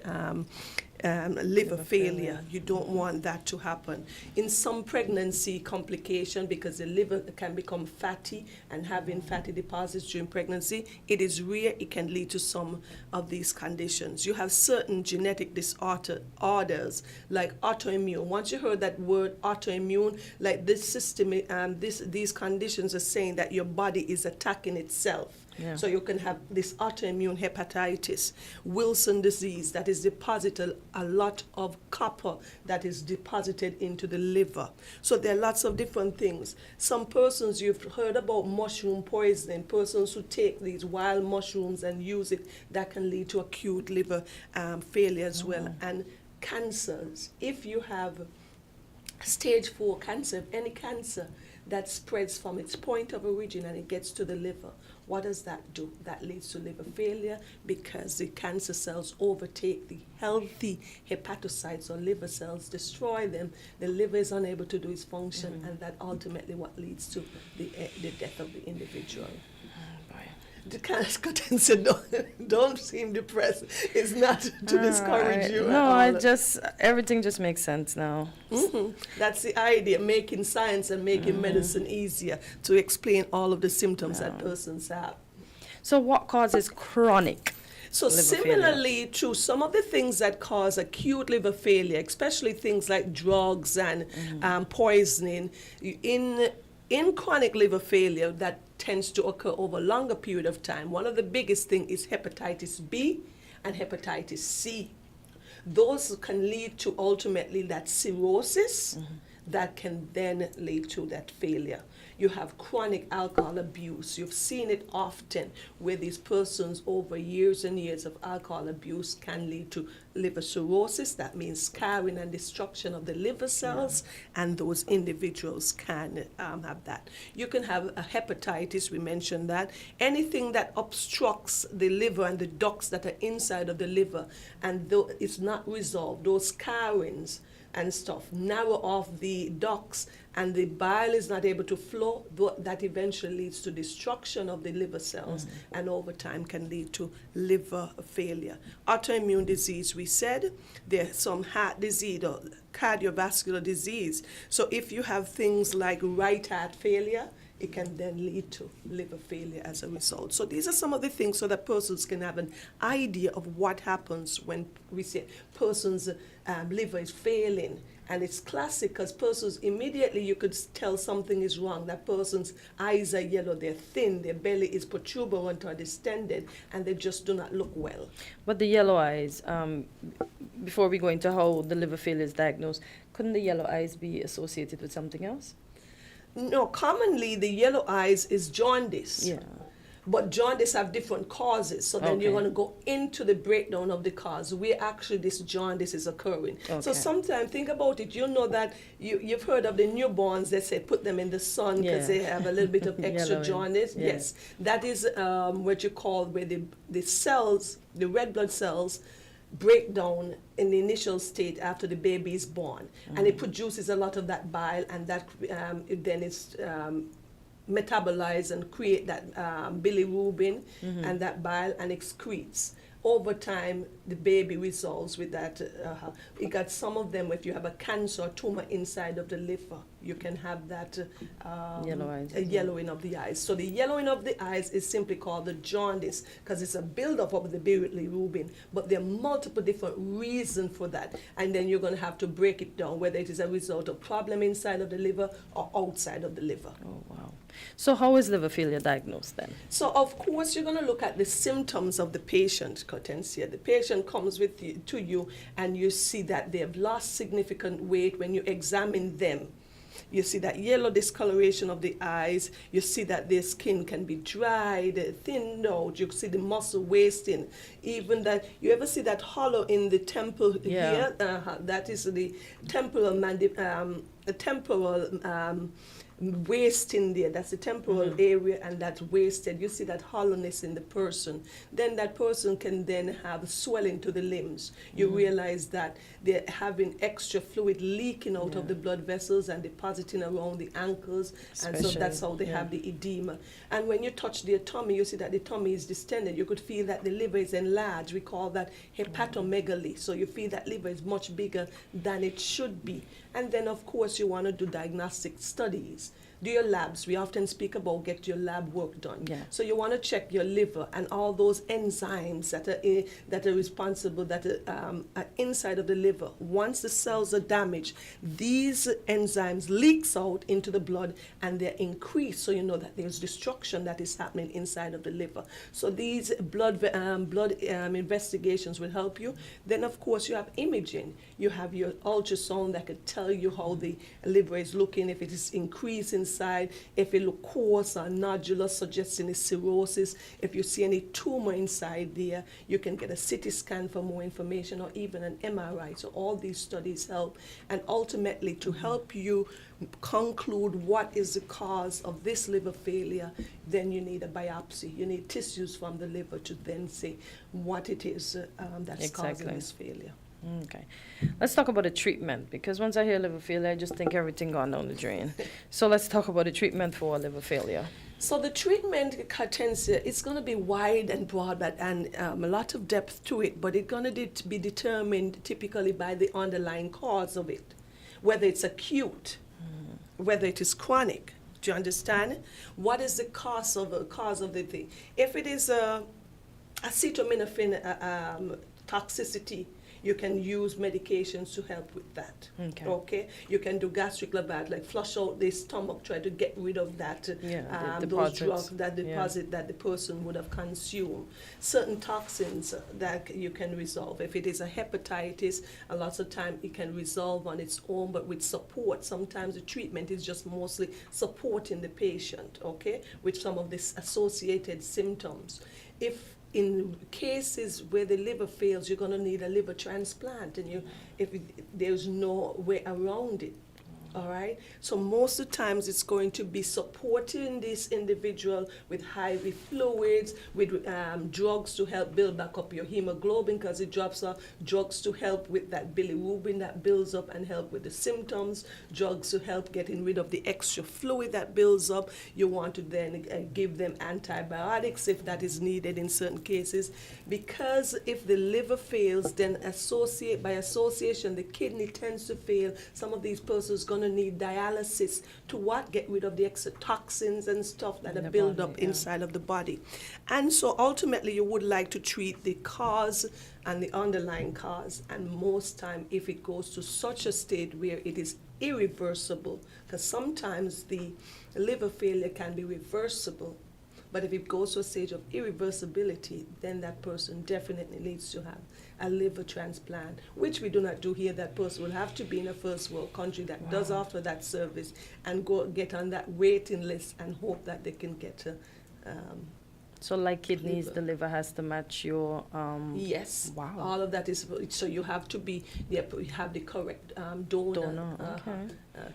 liver failure. You don't want that to happen. In some pregnancy complication, because the liver can become fatty and having fatty deposits during pregnancy, it is rare, it can lead to some of these conditions. You have certain genetic disorders like autoimmune. Once you heard that word autoimmune, like this system, these conditions are saying that your body is attacking itself. Yeah. So you can have this autoimmune hepatitis, Wilson disease, that is deposited a lot of copper that is deposited into the liver. So there are lots of different things. Some persons, you've heard about mushroom poisoning, persons who take these wild mushrooms and use it, that can lead to acute liver failure as well. And cancers, if you have stage 4 cancer, any cancer that spreads from its point of origin and it gets to the liver, what does that do? That leads to liver failure because the cancer cells overtake the healthy hepatocytes or liver cells, destroy them. The liver is unable to do its function, and that ultimately what leads to the death of the individual. The cancer said, don't seem depressed. It's not to discourage you. No, everything just makes sense now. That's the idea, making science and making medicine easier to explain all of the symptoms that persons have. So what causes chronic So liver similarly to some of the things that cause acute liver failure, especially things like drugs and poisoning, in chronic liver failure that tends to occur over a longer period of time, one of the biggest things is hepatitis B and hepatitis C. Those can lead to ultimately that cirrhosis that can then lead to that failure. You have chronic alcohol abuse. You've seen it often where these persons over years and years of alcohol abuse can lead to liver cirrhosis. That means scarring and destruction of the liver cells, and those individuals can have that. You can have a hepatitis, we mentioned that. Anything that obstructs the liver and the ducts that are inside of the liver, and though it's not resolved, those scarrings and stuff narrow off the ducts and the bile is not able to flow, that eventually leads to destruction of the liver cells and over time can lead to liver failure. Autoimmune disease, we said, there's some heart disease or cardiovascular disease. So if you have things like right heart failure, it can then lead to liver failure as a result. So these are some of the things so that persons can have an idea of what happens when we say person's liver is failing. And it's classic because persons, immediately you could tell something is wrong. That person's eyes are yellow, they're thin, their belly is protuberant or distended, and they just do not look well. But the yellow eyes, before we go into how the liver failure is diagnosed, couldn't the yellow eyes be associated with something else? No, commonly the yellow eyes is jaundice. Yeah. But jaundice have different causes. So then you're going to go into the breakdown of the cause where actually this jaundice is occurring. So sometimes think about it. You know that you've heard of the newborns, they say put them in the sun because they have a little bit of extra jaundice. Yeah. Yes. That is what you call where the cells, the red blood cells, break down in the initial state after the baby is born. And it produces a lot of that bile, and that then it's metabolize and create that bilirubin and that bile and excretes. Over time, the baby resolves with that. You got some of them, if you have a cancer or tumor inside of the liver, you can have that yellowing of the eyes. So the yellowing of the eyes is simply called the jaundice because it's a buildup of the bilirubin. But there are multiple different reasons for that. And then you're going to have to break it down, whether it is a result of problem inside of the liver or outside of the liver. Oh, wow. So how is liver failure diagnosed then? So of course you're going to look at the symptoms of the patient, Hortensia. The patient comes to you and you see that they have lost significant weight when you examine them. You see that yellow discoloration of the eyes. You see that their skin can be dried, thinned out. You see the muscle wasting. Even that, you ever see that hollow in the temple here? That is the temporal waste in there. That's the temporal area, and that's wasted. You see that hollowness in the person. Then that person can then have swelling to the limbs. You realize that they're having extra fluid leaking out of the blood vessels and depositing around the ankles, and so that's how they have the edema. And when you touch their tummy, you see that the tummy is distended. You could feel that the liver is enlarged. We call that hepatomegaly. So you feel that liver is much bigger than it should be. And then, of course, you want to do diagnostic studies. Do your labs. We often speak about get your lab work done. Yeah. So you want to check your liver and all those enzymes that are responsible, that are inside of the liver. Once the cells are damaged, these enzymes leaks out into the blood and they're increased. So you know that there's destruction that is happening inside of the liver. So these blood investigations will help you. Then, of course, you have imaging. You have your ultrasound that could tell you how the liver is looking, if it is increasing inside, if it look coarse or nodular, suggesting a cirrhosis. If you see any tumor inside there, you can get a CT scan for more information, or even an MRI. So all these studies help, and ultimately to help you conclude what is the cause of this liver failure, then you need a biopsy. You need tissues from the liver to then say what it is that's causing this failure. Okay. Let's talk about the treatment, because once I hear liver failure, I just think everything gone down the drain. So let's talk about the treatment for liver failure. So the treatment, Hortensia, it's going to be wide and broad, and a lot of depth to it, but it's going to be determined typically by the underlying cause of it, whether it's acute, whether it is chronic. Do you understand? What is the cause of the thing? If it is acetaminophen toxicity, you can use medications to help with that. Okay. You can do gastric lavage, like flush out the stomach, try to get rid of that those drugs, that deposit that the person would have consumed. Certain toxins that you can resolve. If it is a hepatitis, a lot of time it can resolve on its own, but with support. Sometimes the treatment is just mostly supporting the patient, okay, with some of these associated symptoms. In cases where the liver fails, you're going to need a liver transplant, and there's no way around it. All right. So most of the times it's going to be supporting this individual with IV fluids, with drugs to help build back up your hemoglobin, because it drops off, drugs to help with that bilirubin that builds up and help with the symptoms, drugs to help getting rid of the extra fluid that builds up. You want to then give them antibiotics if that is needed in certain cases, because if the liver fails, then by association the kidney tends to fail. Some of these persons going to need dialysis to get rid of the extra toxins and stuff that are built up inside of the body. And so ultimately you would like to treat the cause and the underlying cause, and most time if it goes to such a state where it is irreversible, because sometimes the liver failure can be reversible, but if it goes to a stage of irreversibility, then that person definitely needs to have a liver transplant, which we do not do here. That person will have to be in a first world country that does offer that service and get on that waiting list and hope that they can get a so like kidneys, liver. The liver has to match your yes. Wow. All of that is, so you have to be, you have the correct donor.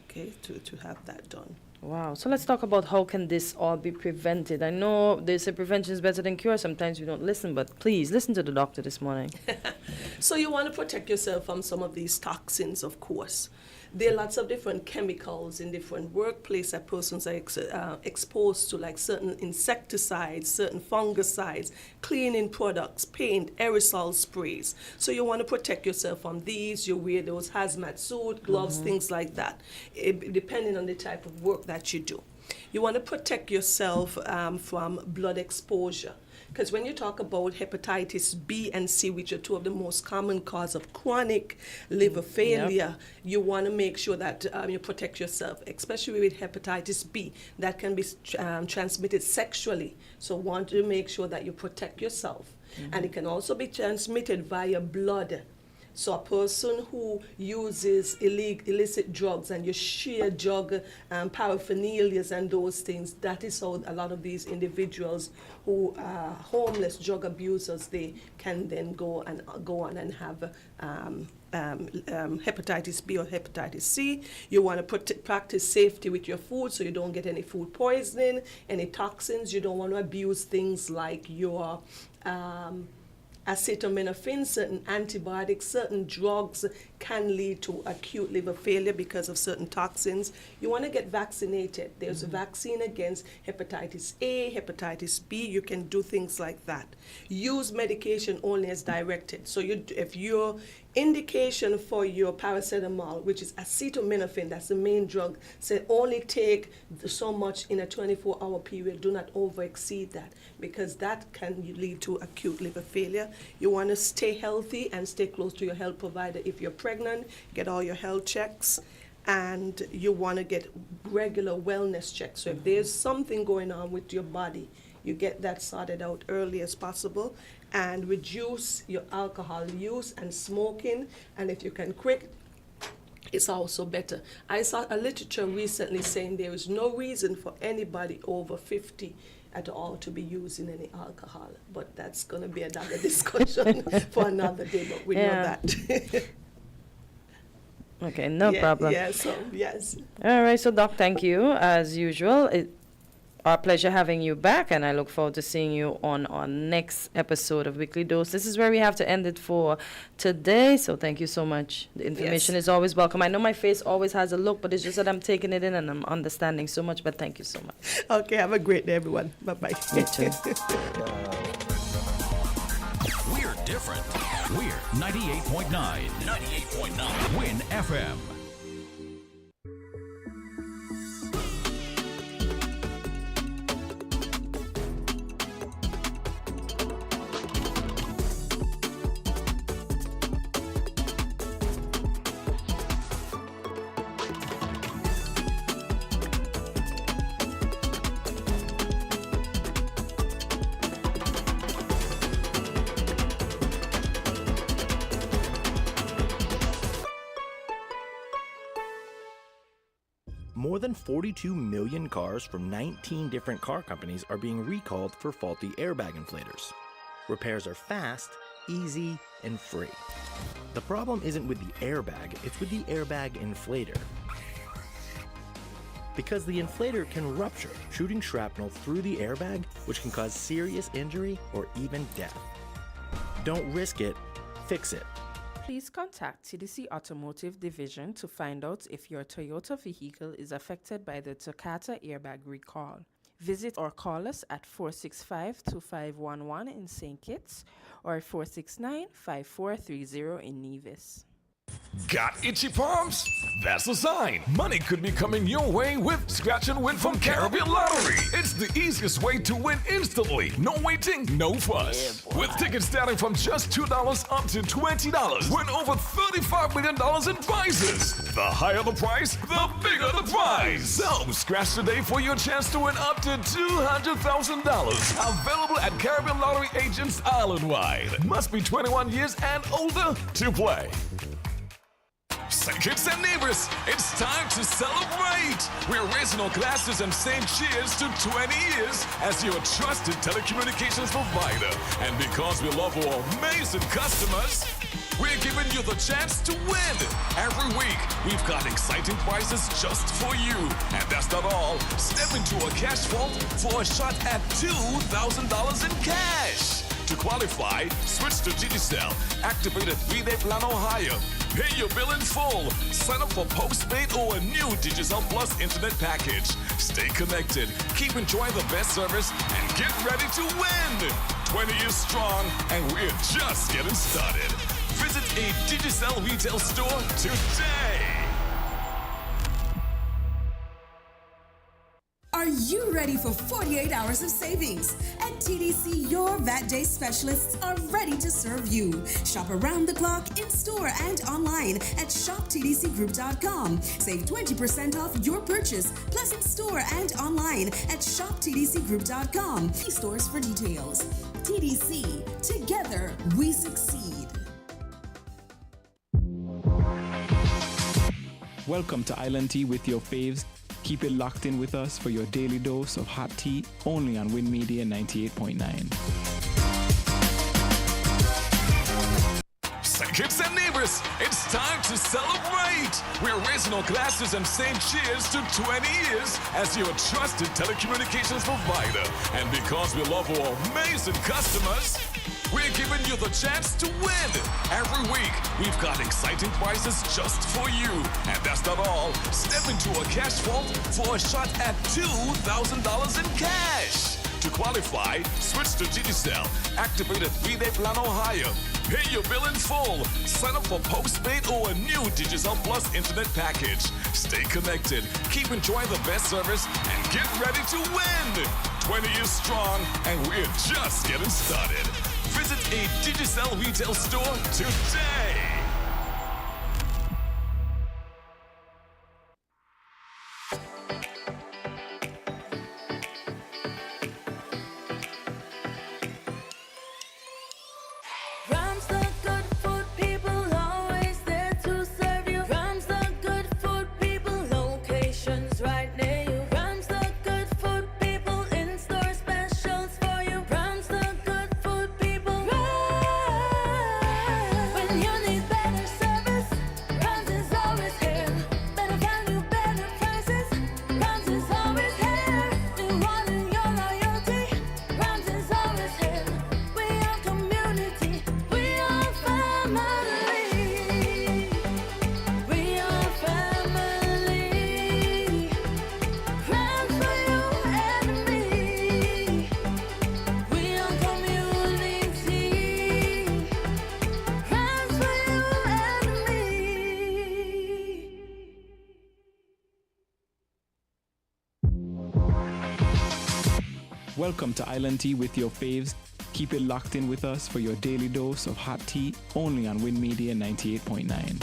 Okay, to have that done. Wow. So let's talk about how can this all be prevented. I know they say prevention is better than cure. Sometimes we don't listen, but please listen to the doctor this morning. So you want to protect yourself from some of these toxins, of course. There are lots of different chemicals in different workplaces that persons are exposed to, like certain insecticides, certain fungicides, cleaning products, paint, aerosol sprays. So you want to protect yourself from these. You wear those hazmat suit, gloves, things like that, depending on the type of work that you do. You want to protect yourself from blood exposure. Because when you talk about hepatitis B and C, which are two of the most common cause of chronic liver failure, you want to make sure that you protect yourself, especially with hepatitis B, that can be transmitted sexually. So want to make sure that you protect yourself. And it can also be transmitted via blood. So a person who uses illicit drugs and you share drug paraphernalias and those things, that is how a lot of these individuals who are homeless drug abusers, they can then go on and have hepatitis B or hepatitis C. You want to practice safety with your food so you don't get any food poisoning, any toxins. You don't want to abuse things like your acetaminophen, certain antibiotics, certain drugs can lead to acute liver failure because of certain toxins. You want to get vaccinated. There's a vaccine against hepatitis A, hepatitis B. You can do things like that. Use medication only as directed. So if your indication for your paracetamol, which is acetaminophen, that's the main drug, say only take so much in a 24-hour period. Do not over-exceed that, because that can lead to acute liver failure. You want to stay healthy and stay close to your health provider. If you're pregnant, get all your health checks, and you want to get regular wellness checks. So if there's something going on with your body, you get that sorted out early as possible, and reduce your alcohol use and smoking. And if you can quit, it's also better. I saw a literature recently saying there is no reason for anybody over 50 at all to be using any alcohol. But that's going to be another discussion for another day, but we know that. Okay, no problem. Yeah, so, yes. All right, so Doc, thank you. As usual, our pleasure having you back, and I look forward to seeing you on our next episode of Weekly Dose. This is where we have to end it for today, so thank you so much. The information is always welcome. I know my face always has a look, but it's just that I'm taking it in and I'm understanding so much, but thank you so much. Okay, have a great day, everyone. Bye-bye. You too. We're different. We're 98.9. 98.9 Win FM. More than 42 million cars from 19 different car companies are being recalled for faulty airbag inflators. Repairs are fast, easy, and free. The problem isn't with the airbag, it's with the airbag inflator. Because the inflator can rupture, shooting shrapnel through the airbag, which can cause serious injury or even death. Don't risk it, fix it. Please contact TDC Automotive Division to find out if your Toyota vehicle is affected by the Takata airbag recall. Visit or call us at 465-2511 in St. Kitts or 469-5430 in Nevis. Got itchy palms? That's a sign money could be coming your way with Scratch and Win from Caribbean Lottery. It's the easiest way to win instantly. No waiting, no fuss. With tickets starting from just $2 up to $20, win over $35 million in prizes. The higher the price, the bigger the prize. So scratch today for your chance to win up to $200,000. Available at Caribbean Lottery agents island-wide. Must be 21 years and older to play. St. Kitts and Nevis, it's time to celebrate! We're raising our glasses and saying cheers to 20 years as your trusted telecommunications provider. And because we love our amazing customers, we're giving you the chance to win. Every week, we've got exciting prizes just for you. And that's not all. Step into a cash vault for a shot at $2,000 in cash. To qualify, switch to Digicel, activate a 3-day plan or higher. Pay your bill in full. Sign up for postpaid or a new Digicel Plus internet package. Stay connected, keep enjoying the best service, and get ready to win. 20 years strong, and we're just getting started. Visit a Digicel retail store today. Are you ready for 48 hours of savings? At TDC, your VAT Day specialists are ready to serve you. Shop around the clock, in-store and online at shoptdcgroup.com. Save 20% off your purchase, plus in-store and online at shoptdcgroup.com. See stores for details. TDC, together we succeed. Welcome to Island Tea with your faves. Keep it locked in with us for your daily dose of hot tea, only on Win Media 98.9. St. Kitts and Nevis, it's time to celebrate! We're raising our glasses and saying cheers to 20 years as your trusted telecommunications provider. And because we love our amazing customers, we're giving you the chance to win. Every week, we've got exciting prizes just for you. And that's not all. Step into a cash vault for a shot at $2,000 in cash. To qualify, switch to Digicel, activate a 3-day plan or higher, pay your bill in full, sign up for postpaid or a new Digicel Plus internet package. Stay connected, keep enjoying the best service, and get ready to win. 20 years strong, and we're just getting started. Visit a Digicel retail store today. Welcome to Island Tea with your faves. Keep it locked in with us for your daily dose of hot tea, only on Win Media 98.9.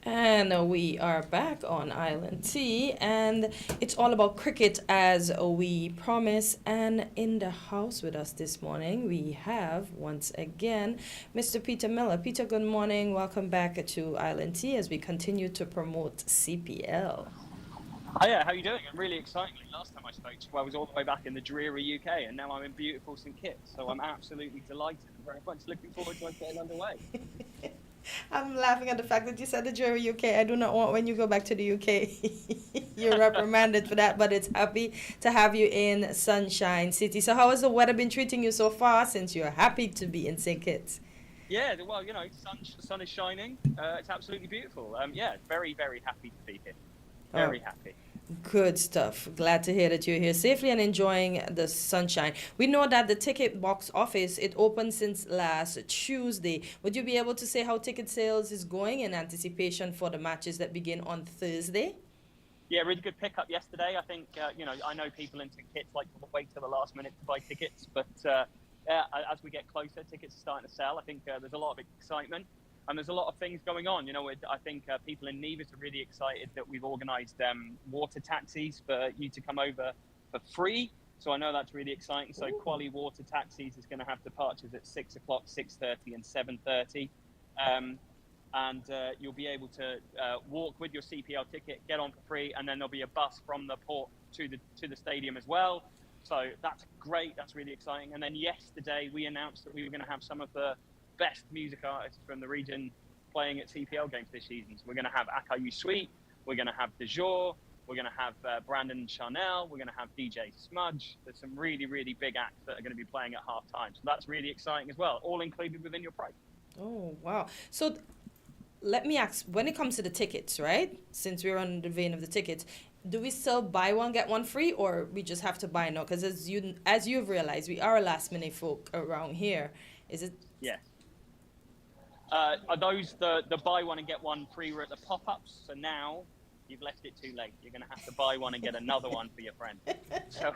And we are back on Island Tea, and it's all about cricket as we promised. And in the house with us this morning, we have once again Mr. Peter Miller. Peter, good morning. Welcome back to Island Tea as we continue to promote CPL. Hiya, how are you doing? I'm really excited. Last time I spoke to you, I was all the way back in the dreary UK, and now I'm in beautiful St. Kitts, so I'm absolutely delighted. I'm very much looking forward to us getting underway. I'm laughing at the fact that you said the dreary UK. I do not want when you go back to the UK. You're reprimanded for that, but it's happy to have you in Sunshine City. So how has the weather been treating you so far since you're happy to be in St. Kitts? Yeah, well, you know, the sun is shining. It's absolutely beautiful. Yeah, very, very happy to be here. Very happy. Good stuff. Glad to hear that you're here safely and enjoying the sunshine. We know that the ticket box office, it opened since last Tuesday. Would you be able to say how ticket sales is going in anticipation for the matches that begin on Thursday? Yeah, really good pickup yesterday. I think, you know, I know people in St. Kitts like to wait till the last minute to buy tickets, but as we get closer, tickets are starting to sell. I think there's a lot of excitement. And there's a lot of things going on. You know, I think people in Nevis are really excited that we've organised water taxis for you to come over for free. So I know that's really exciting. So Quali Water Taxis is going to have departures at 6 o'clock, 6:30 and 7:30. And you'll be able to walk with your CPL ticket, get on for free, and then there'll be a bus from the port to the stadium as well. So that's great. That's really exciting. And then yesterday we announced that we were going to have some of the best music artists from the region playing at CPL games this season. So we're going to have Akayu Sweet, we're going to have De Jour, we're going to have Brandon Charnel, we're going to have DJ Smudge. There's some really, really big acts that are going to be playing at half time. So that's really exciting as well, all included within your price. Oh, wow. So let me ask, when it comes to the tickets, right? Since we're on the vein of the tickets, do we still buy one, get one free, or we just have to buy now? Because as you've realized, we are a last minute folk around here. Is it? Yes. Are those the buy one and get one free were at the pop-ups? So now you've left it too late. You're going to have to buy one and get another one for your friend. So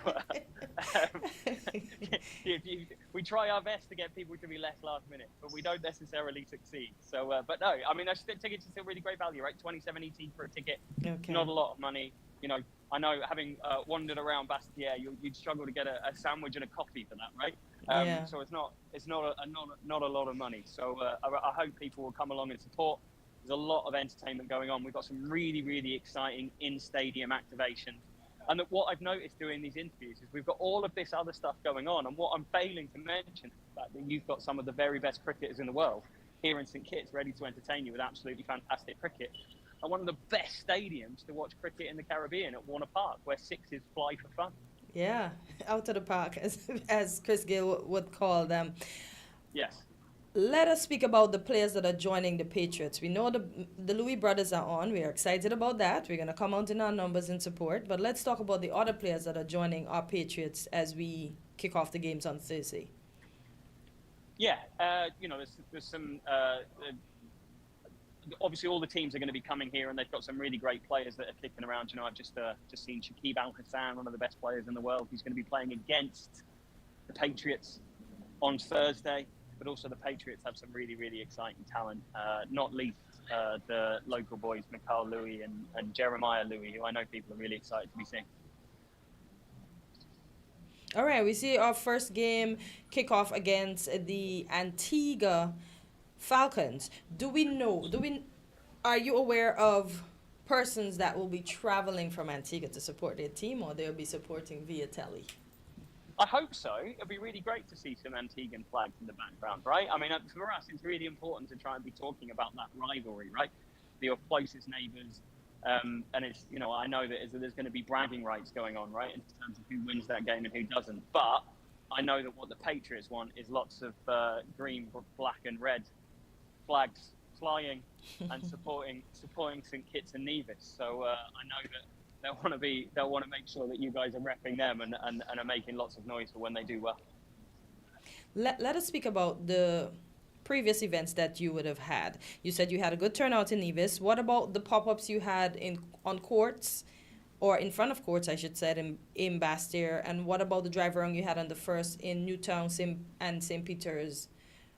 we try our best to get people to be less last minute, but we don't necessarily succeed. So, but no, I mean, those tickets are still really great value, right? 27 ET for a ticket, not a lot of money. You know, I know, having wandered around Bastia, you'd struggle to get a sandwich and a coffee for that, right? Yeah. So it's not a lot of money. So I hope people will come along and support. There's a lot of entertainment going on. We've got some really, really exciting in-stadium activations. And what I've noticed doing these interviews is we've got all of this other stuff going on. And what I'm failing to mention is the fact that you've got some of the very best cricketers in the world here in St Kitts ready to entertain you with absolutely fantastic cricket. And one of the best stadiums to watch cricket in the Caribbean at Warner Park, where sixes fly for fun. Yeah, out of the park, as Chris Gill would call them. Yes. Let us speak about the players that are joining the Patriots. We know the Louis brothers are on. We are excited about that. We're going to come out in our numbers in support. But let's talk about the other players that are joining our Patriots as we kick off the games on Thursday. Yeah, there's some... obviously, all the teams are going to be coming here, and they've got some really great players that are kicking around. I've just seen Shakib Al-Hassan, one of the best players in the world, who's going to be playing against the Patriots on Thursday. But also the Patriots have some really, really exciting talent, not least the local boys, Mikhail Louis and Jeremiah Louis, who I know people are really excited to be seeing. All right, we see our first game kickoff against the Antigua Falcons. Are you aware of persons that will be traveling from Antigua to support their team, or they'll be supporting via tele? I hope so. It'll be really great to see some Antiguan flags in the background, right? I mean, for us, it's really important to try and be talking about that rivalry, right? Your closest neighbours. And it's, I know that there's going to be bragging rights going on, right, in terms of who wins that game and who doesn't. But I know that what the Patriots want is lots of green, black and red flags flying and supporting St Kitts and Nevis. So I know that they'll want to make sure that you guys are repping them and are making lots of noise for when they do well. Let us speak about the previous events that you would have had. You said you had a good turnout in Nevis. What about the pop-ups you had on courts, or in front of courts, I should say, in Bastia? And what about the drive around you had on the first in Newtown and St. Peter's?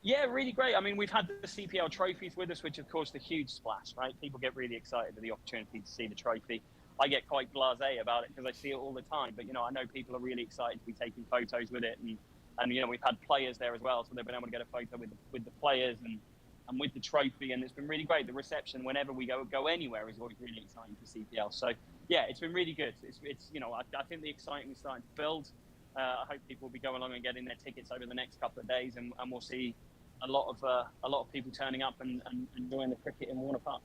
Yeah, really great. I mean, we've had the CPL trophies with us, which of course the huge splash, right? People get really excited with the opportunity to see the trophy. I get quite blasé about it because I see it all the time. But, I know people are really excited to be taking photos with it. And we've had players there as well. So they've been able to get a photo with the players and with the trophy. And it's been really great. The reception whenever we go anywhere is always really exciting for CPL. So, yeah, it's been really good. It's I think the excitement is starting to build. I hope people will be going along and getting their tickets over the next couple of days. And we'll see a lot of people turning up and enjoying the cricket in Warner Park.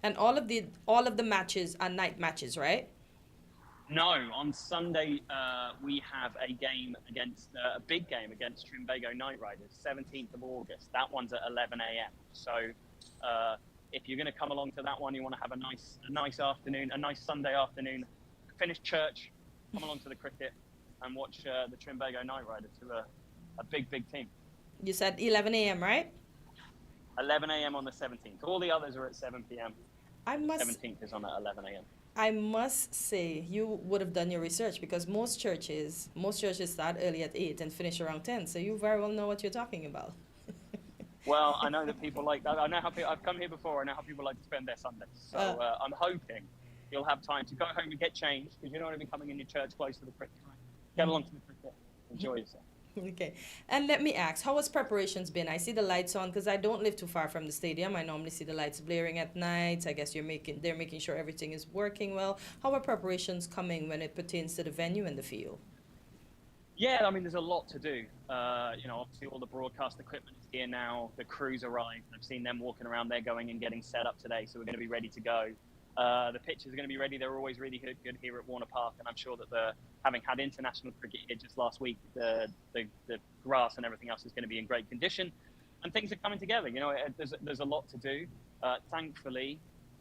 And all of the matches are night matches, right? No, on Sunday we have a big game against Trinbago Knight Riders, 17th of August. That one's at 11 a.m. So if you're going to come along to that one, you want to have a nice afternoon, a nice Sunday afternoon, finish church, come along to the cricket, and watch the Trinbago Knight Riders, who are a big team. You said 11 a.m., right? 11 a.m. on the 17th. All the others are at 7 p.m. 17th is on at 11 a.m. I must say, you would have done your research, because most churches start early at 8 and finish around 10. So you very well know what you're talking about. Well, I know that people like that. I know how I've come here before. I know how people like to spend their Sundays. So I'm hoping you'll have time to go home and get changed, because you don't want to be coming in your church close to the cricket. Right? Get along to the cricket. Enjoy yourself. Okay. And let me ask, how has preparations been? I see the lights on because I don't live too far from the stadium. I normally see the lights blaring at night. I guess they're making sure everything is working well. How are preparations coming when it pertains to the venue and the field? Yeah, I mean, there's a lot to do. Obviously all the broadcast equipment is here now. The crews arrived. I've seen them walking around there going and getting set up today. So we're going to be ready to go. The pitches are going to be ready. They're always really good here at Warner Park, and I'm sure that having had international cricket here just last week, the grass and everything else is going to be in great condition, and things are coming together. There's a lot to do. Thankfully,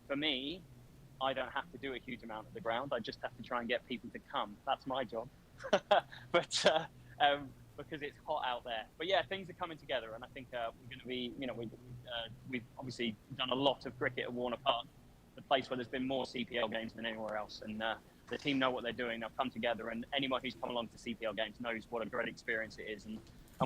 for me, I don't have to do a huge amount of the ground. I just have to try and get people to come. That's my job. But because it's hot out there. But yeah, things are coming together, and I think we're going to be. We've obviously done a lot of cricket at Warner Park, the place where there's been more CPL games than anywhere else, and the team know what they're doing. They'll come together, and anyone who's come along to CPL games knows what a great experience it is, and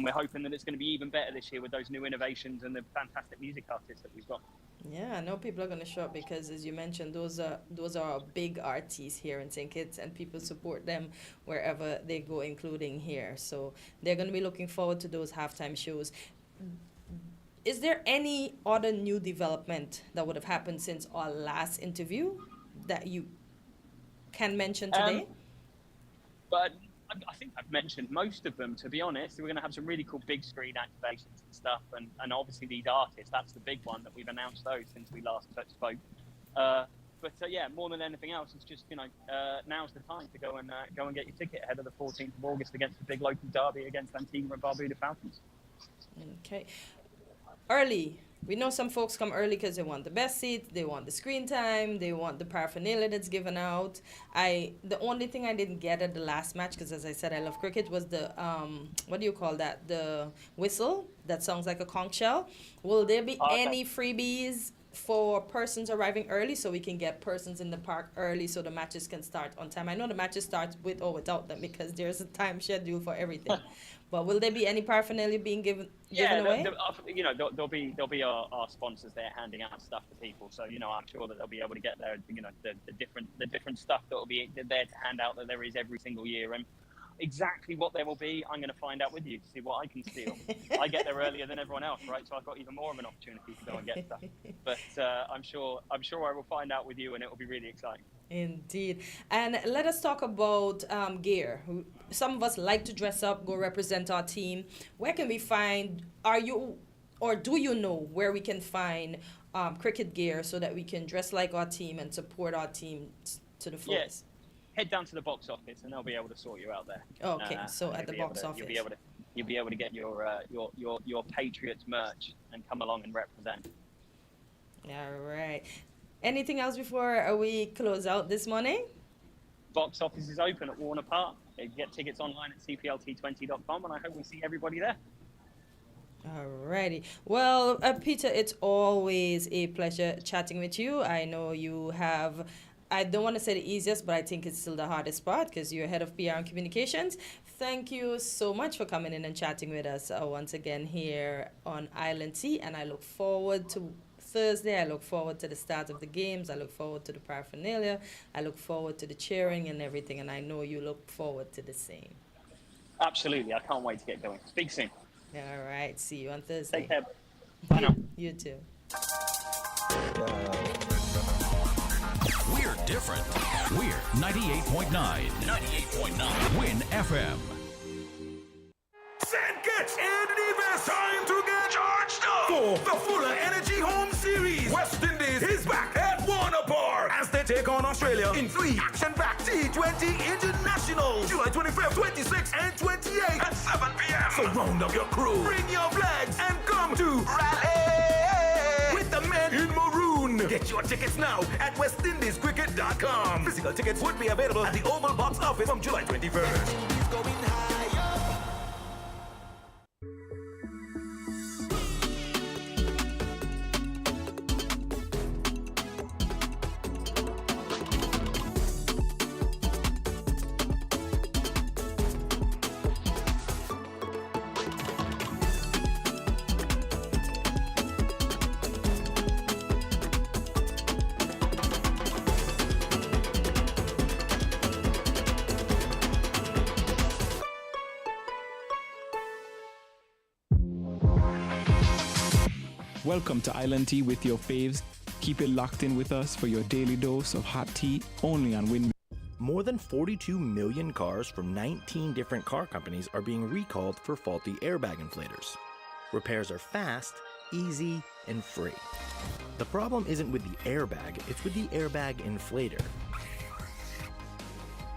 we're hoping that it's going to be even better this year with those new innovations and the fantastic music artists that we've got. Yeah, I know people are going to show up because, as you mentioned, those are big artists here in St. Kitts, and people support them wherever they go, including here. So they're going to be looking forward to those halftime shows. Is there any other new development that would have happened since our last interview that you can mention today? But I think I've mentioned most of them, to be honest. We're going to have some really cool big screen activations and stuff. And obviously these artists, that's the big one that we've announced those since we last spoke. But yeah, more than anything else, it's just, now's the time to go and get your ticket ahead of the 14th of August against the big local derby against Antigua and Barbuda Falcons. Okay. Early. We know some folks come early because they want the best seats, they want the screen time, they want the paraphernalia that's given out. The only thing I didn't get at the last match, because as I said, I love cricket, was the, what do you call that? The whistle that sounds like a conch shell. Will there be any freebies for persons arriving early so we can get persons in the park early so the matches can start on time? I know the matches start with or without them because there's a time schedule for everything. But will there be any paraphernalia being given away? There'll be our sponsors there handing out stuff to people. So I'm sure that they'll be able to get their the different stuff that will be there to hand out that there is every single year. And exactly what there will be, I'm going to find out with you to see what I can steal. I get there earlier than everyone else, right? So I've got even more of an opportunity to go and get stuff. But I'm sure I will find out with you, and it will be really exciting. Indeed. And let us talk about gear. Some of us like to dress up, go represent our team. Where can we find, do you know where we can find cricket gear so that we can dress like our team and support our team to the fullest? Yes. Head down to the box office and they'll be able to sort you out there. Okay, so at the box office. You'll be able to get your Patriots merch and come along and represent. All right. Anything else before we close out this morning? Box office is open at Warner Park. You can get tickets online at cplt20.com, and I hope we see everybody there. Alrighty. Well, Peter, it's always a pleasure chatting with you. I know you have, I don't want to say the easiest, but I think it's still the hardest part because you're head of PR and communications. Thank you so much for coming in and chatting with us once again here on Island Tea, and I look forward to Thursday. I look forward to the start of the games. I look forward to the paraphernalia. I look forward to the cheering and everything, and I know you look forward to the same. Absolutely. I can't wait to get going. Speak soon. All right. See you on Thursday. Take care. Bye now. You too. We're different. We're 98.9. 98.9. Win FM. St. Kitts and Nevis, time to get charged up for the Fuller Energy Home Series. West Indies is back at Warner Park as they take on Australia in 3 action-packed T20 Internationals, July 25th, 26th, and 28th at 7 p.m. So round up your crew, bring your flags, and come to rally with the men in maroon. Get your tickets now at westindiescricket.com. Physical tickets would be available at the Oval Box office from July 21st. Welcome to Island Tea with your faves. Keep it locked in with us for your daily dose of hot tea only on Win. More than 42 million cars from 19 different car companies are being recalled for faulty airbag inflators. Repairs are fast, easy, and free. The problem isn't with the airbag, it's with the airbag inflator.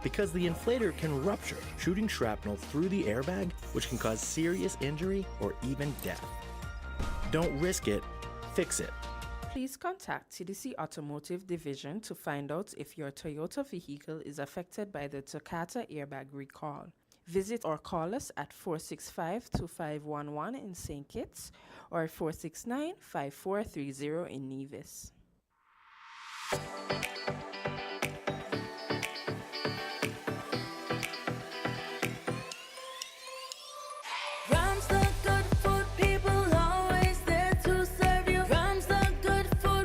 Because the inflator can rupture, shooting shrapnel through the airbag, which can cause serious injury or even death. Don't risk it, fix it. Please contact TDC Automotive Division to find out if your Toyota vehicle is affected by the Takata airbag recall. Visit or call us at 465-2511 in St. Kitts or 469-5430 in Nevis. Rams the good food, people always there to serve you. Rams the good food.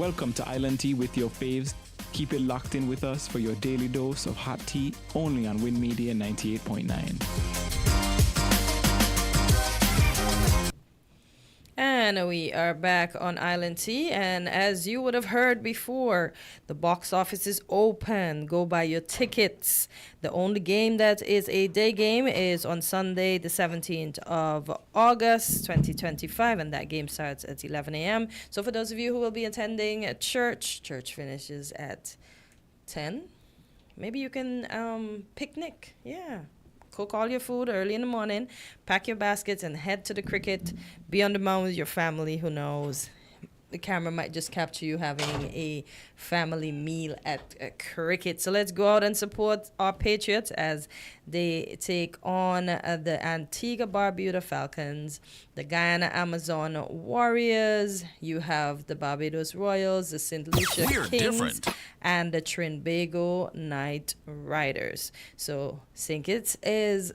Welcome to Island Tea with your faves. Keep it locked in with us for your daily dose of hot tea, only on Win Media 98.9. And we are back on Island Tea, and as you would have heard before, the box office is open. Go buy your tickets. The only game that is a day game is on Sunday, the 17th of August, 2025, and that game starts at 11 a.m. So for those of you who will be attending at church finishes at 10. Maybe you can picnic. Yeah. Cook all your food early in the morning, pack your baskets, and head to the cricket. Be on the mound with your family. Who knows? The camera might just capture you having a family meal at cricket. So let's go out and support our Patriots as they take on the Antigua Barbuda Falcons, the Guyana Amazon Warriors. You have the Barbados Royals, the St. Lucia Kings, and the Trinbago Knight Riders. So St. Kitts is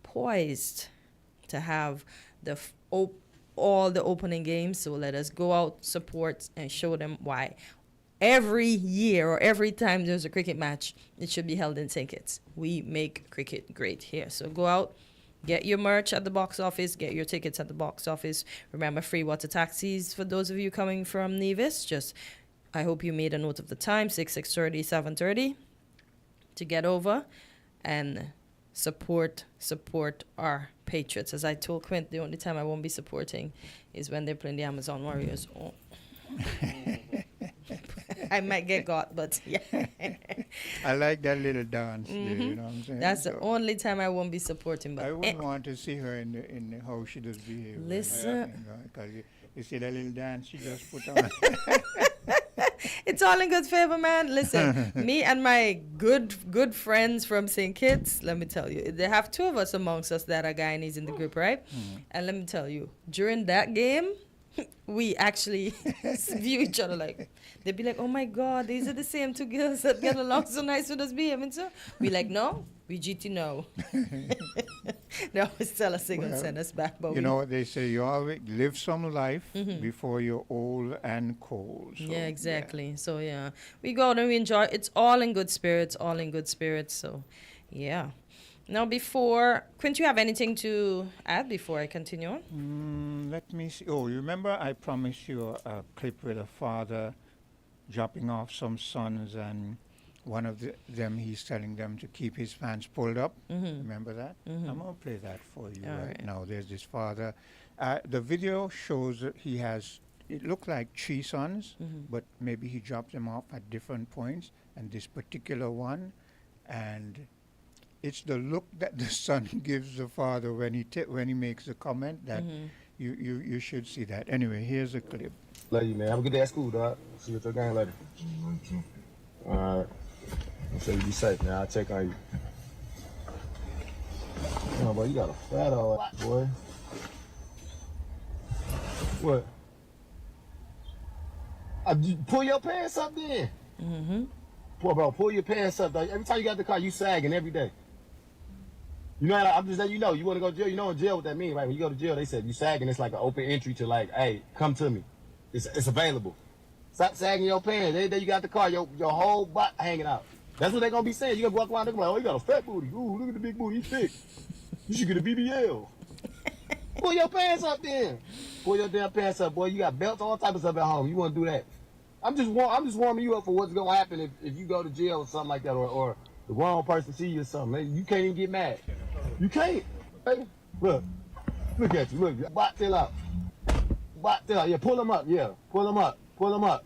poised to have the all the opening games. So let us go out, support, and show them why every year or every time there's a cricket match, it should be held in St. Kitts. We make cricket great here. So go out, get your merch at the box office, get your tickets at the box office. Remember, free water taxis for those of you coming from Nevis. I hope you made a note of the time, 6:30, 7:30, to get over and support our Patriots. As I told Quint, the only time I won't be supporting is when they're playing the Amazon Warriors. Oh. I might get got, but yeah. I like that little dance there, you know what I'm saying? That's the only time I won't be supporting. But I wouldn't want to see her in how she does behave. Listen. Because you see that little dance she just put on. It's all in good favor, man. Listen, me and my good friends from St. Kitts, let me tell you, they have two of us amongst us that are Guyanese in the group, right? And let me tell you, during that game, we actually view each other like, they'd be like, oh my God, these are the same two girls that get along so nice with us behaving. So we like, no, we GT no. They always tell us they're going to send us back. But you know what they say, you always live some life before you're old and cold. So, yeah, exactly. Yeah. So yeah, we go out and we enjoy. It's all in good spirits, So yeah. Now, Quint, you have anything to add before I continue on? Let me see. Oh, you remember I promised you a clip with a father dropping off some sons, and one of them, he's telling them to keep his pants pulled up. Remember that? I'm going to play that for you right now. There's this father. The video shows that he has, it looked like 3 sons, but maybe he dropped them off at different points, and this particular one, and it's the look that the son gives the father when he makes a comment that you should see that. Anyway, here's a clip. Love you, man. Have a good day at school, dog. See you at your game later. All right. So you be safe, man. I'll check on you. Oh, boy, you got a fat old boy. What? Pull your pants up then. Pull your pants up, dog. Every time you got the car, you sagging every day. You know, I'm just letting you know, you want to go to jail, you know in jail what that means, right? When you go to jail, they said you sagging, it's like an open entry to like, hey, come to me. It's available. Stop sagging your pants. Every day you got the car, your whole butt hanging out. That's what they're going to be saying. You're going to walk around looking like, oh, you got a fat booty. Ooh, look at the big booty, he's thick. You should get a BBL. Pull your pants up then. Pull your damn pants up, boy. You got belts, all type of stuff at home. You want to do that. I'm just warming you up for what's going to happen if you go to jail or something like that, or the wrong person see you or something. You can't even get mad. You can't. Hey, look at you. Look, bot tail out. Yeah, pull them up. Yeah, pull them up.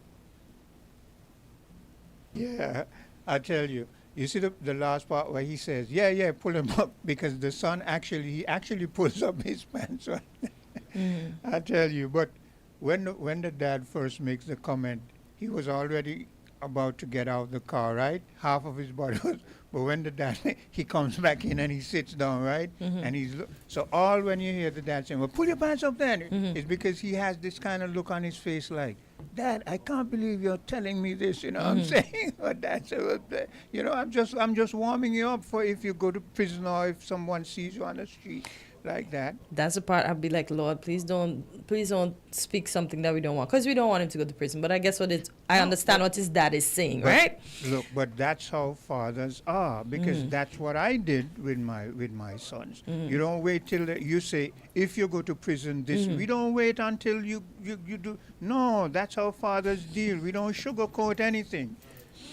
Yeah, I tell you. You see the last part where he says, yeah, pull him up, because the son he actually pulls up his pants. I tell you, but when the dad first makes the comment, he was already about to get out of the car, right? Half of his body was, but when the dad, he comes back in and he sits down, right? And so all when you hear the dad saying, well, pull your pants up then, it's because he has this kind of look on his face like, Dad, I can't believe you're telling me this, you know what I'm saying? But Dad said, you know, I'm just warming you up for if you go to prison or if someone sees you on the street. like that. That's the part I'd be like, Lord, please don't speak something that we don't want, because we don't want him to go to prison. But I guess I understand what his dad is saying, right? Look, but that's how fathers are, because that's what I did with my sons. You don't wait till you say, if you go to prison, this. We don't wait until you do. No, that's how fathers deal. We don't sugarcoat anything.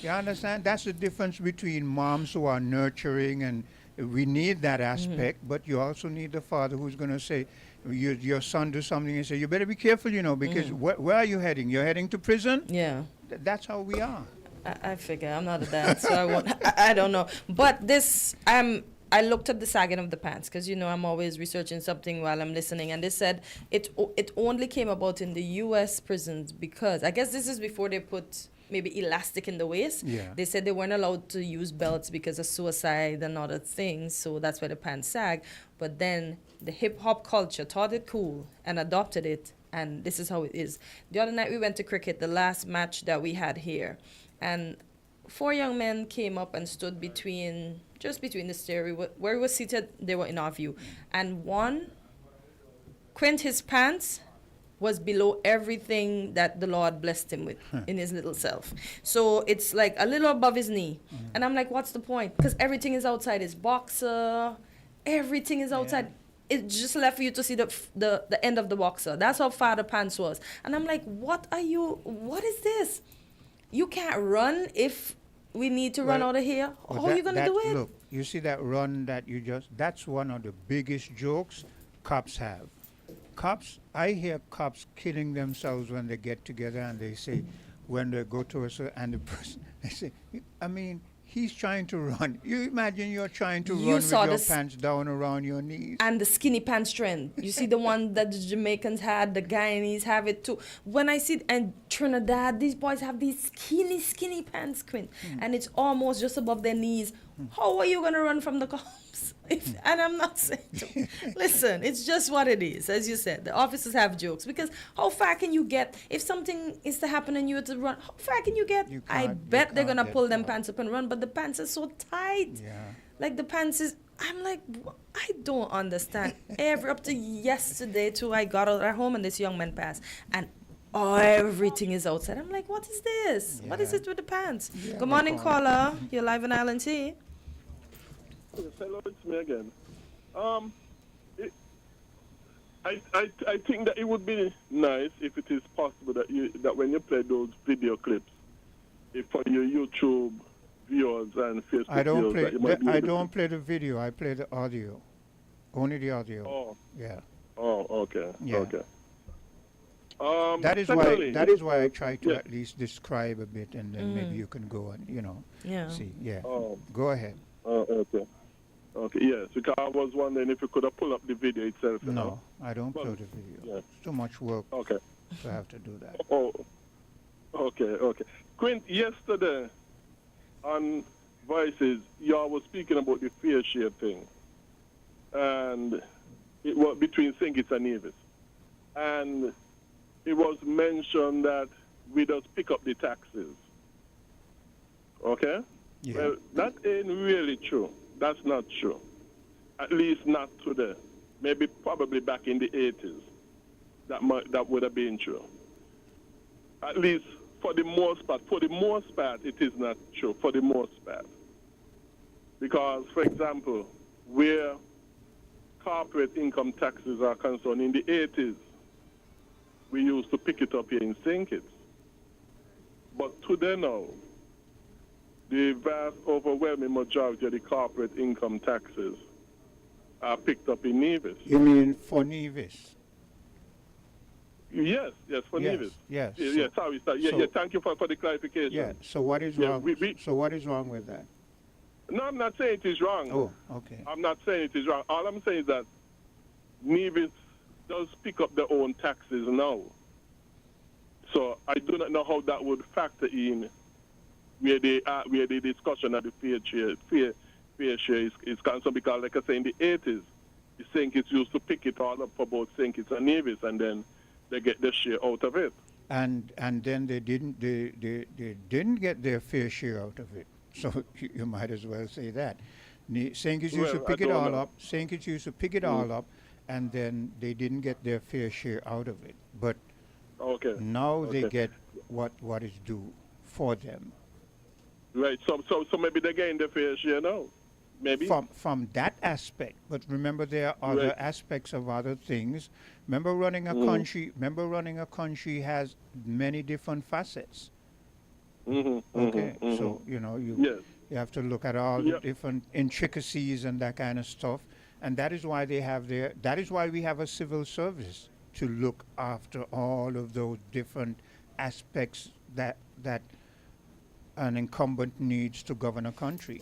You understand? That's the difference between moms who are nurturing, and we need that aspect, but you also need the father who's going to say, your son do something and say, you better be careful, because where are you heading? You're heading to prison? Yeah. That's how we are. I figure I'm not a dad, so I won't. I don't know. But I looked at the sagging of the pants, because I'm always researching something while I'm listening, and they said it only came about in the U.S. prisons because I guess this is before they put maybe elastic in the waist. Yeah. They said they weren't allowed to use belts because of suicide and other things, so that's why the pants sag. But then the hip-hop culture thought it cool and adopted it, and this is how it is. The other night we went to cricket, the last match that we had here, and 4 young men came up and stood just between the stairway where we were seated. They were in our view, and Quint, his pants was below everything that the Lord blessed him with in his little self. So it's like a little above his knee. And I'm like, what's the point? Because everything is outside. His boxer, everything is outside. It just left for you to see the end of the boxer. That's how far the pants was. And I'm like, what is this? You can't run if we need to run out of here. How are you going to do it? Look, you see that run that that's one of the biggest jokes cops have. I hear cops killing themselves when they get together and they say, when they go to and the person, they say, he's trying to run. You imagine you're trying to run with your pants down around your knees. And the skinny pants trend. You see the one that the Jamaicans had, the Guyanese have it too. When I see, and Trinidad, these boys have these skinny pants, Quint. And it's almost just above their knees. How are you going to run from the cops? And I'm not saying, listen, it's just what it is. As you said, the officers have jokes, because how far can you get? If something is to happen and you have to run, how far can you get? I bet they're going to pull them pants up and run, but the pants are so tight. Yeah. Like the pants is, I'm like, I don't understand. Up to yesterday too, I got out at home and this young man passed, and everything is outside. I'm like, what is this? What is it with the pants? Good morning, caller. You're live on Island T. Hello, it's me again. I think that it would be nice if it is possible that when you play those video clips, if for your YouTube viewers and Facebook viewers, I don't play the video. I play the audio. Only the audio. Oh. Yeah. Oh, okay. Yeah. Okay. That is why I try to at least describe a bit, and then maybe you can go and see. Yeah. Go ahead. Okay. Okay. Yes. Because I was wondering if you could have pulled up the video itself. No, I don't play the video. Yeah. It's too much work. Okay. To have to do that. Oh. Okay. Quint, yesterday on Voices, y'all was speaking about the fair share thing, and it was between St. Kitts and Nevis, and it was mentioned that we just pick up the taxes. Okay? Yeah. Well, that ain't really true. That's not true. At least not today. Maybe probably back in the 80s. That would have been true. At least for the most part. For the most part, it is not true. For the most part. Because, for example, where corporate income taxes are concerned, in the 80s, we used to pick it up here in St. Kitts. But today now, the vast overwhelming majority of the corporate income taxes are picked up in Nevis. You mean for Nevis? Yes, for Nevis. Yes. Sorry. Thank you for the clarification. Yeah, so what is wrong? So what is wrong with that? No, I'm not saying it is wrong. Oh, okay. I'm not saying it is wrong. All I'm saying is that Nevis does pick up their own taxes now. So I do not know how that would factor in where the discussion of the fair share is concerned, because like I say, in the 80s, the St. Kitts used to pick it all up for both St. Kitts and Nevis, and then they get their share out of it. And then they didn't get their fair share out of it. So you might as well say that. St. Kitts used to Well, pick I it don't all know. up. St. Kitts used to pick it all up, and then they didn't get their fair share out of it. But now they get what is due for them. Right. So maybe they're getting the fair share now. Maybe. From that aspect, but remember there are other aspects of other things. Remember running a country. Remember running a country has many different facets. Okay, so you have to look at all the different intricacies and that kind of stuff, and that is why they have that is why we have a civil service to look after all of those different aspects that an incumbent needs to govern a country.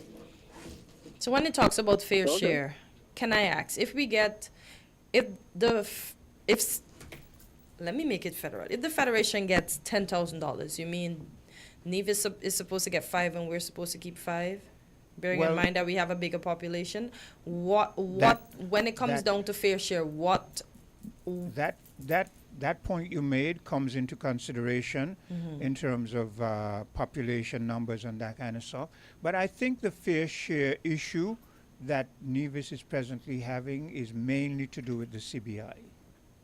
So when it talks about fair share, can I ask if let me make it federal. If the federation gets $10,000, you mean Nevis is supposed to get 5 and we're supposed to keep 5? Bearing in mind that we have a bigger population, when it comes down to fair share, that point you made comes into consideration in terms of population numbers and that kind of stuff. But I think the fair share issue that Nevis is presently having is mainly to do with the CBI.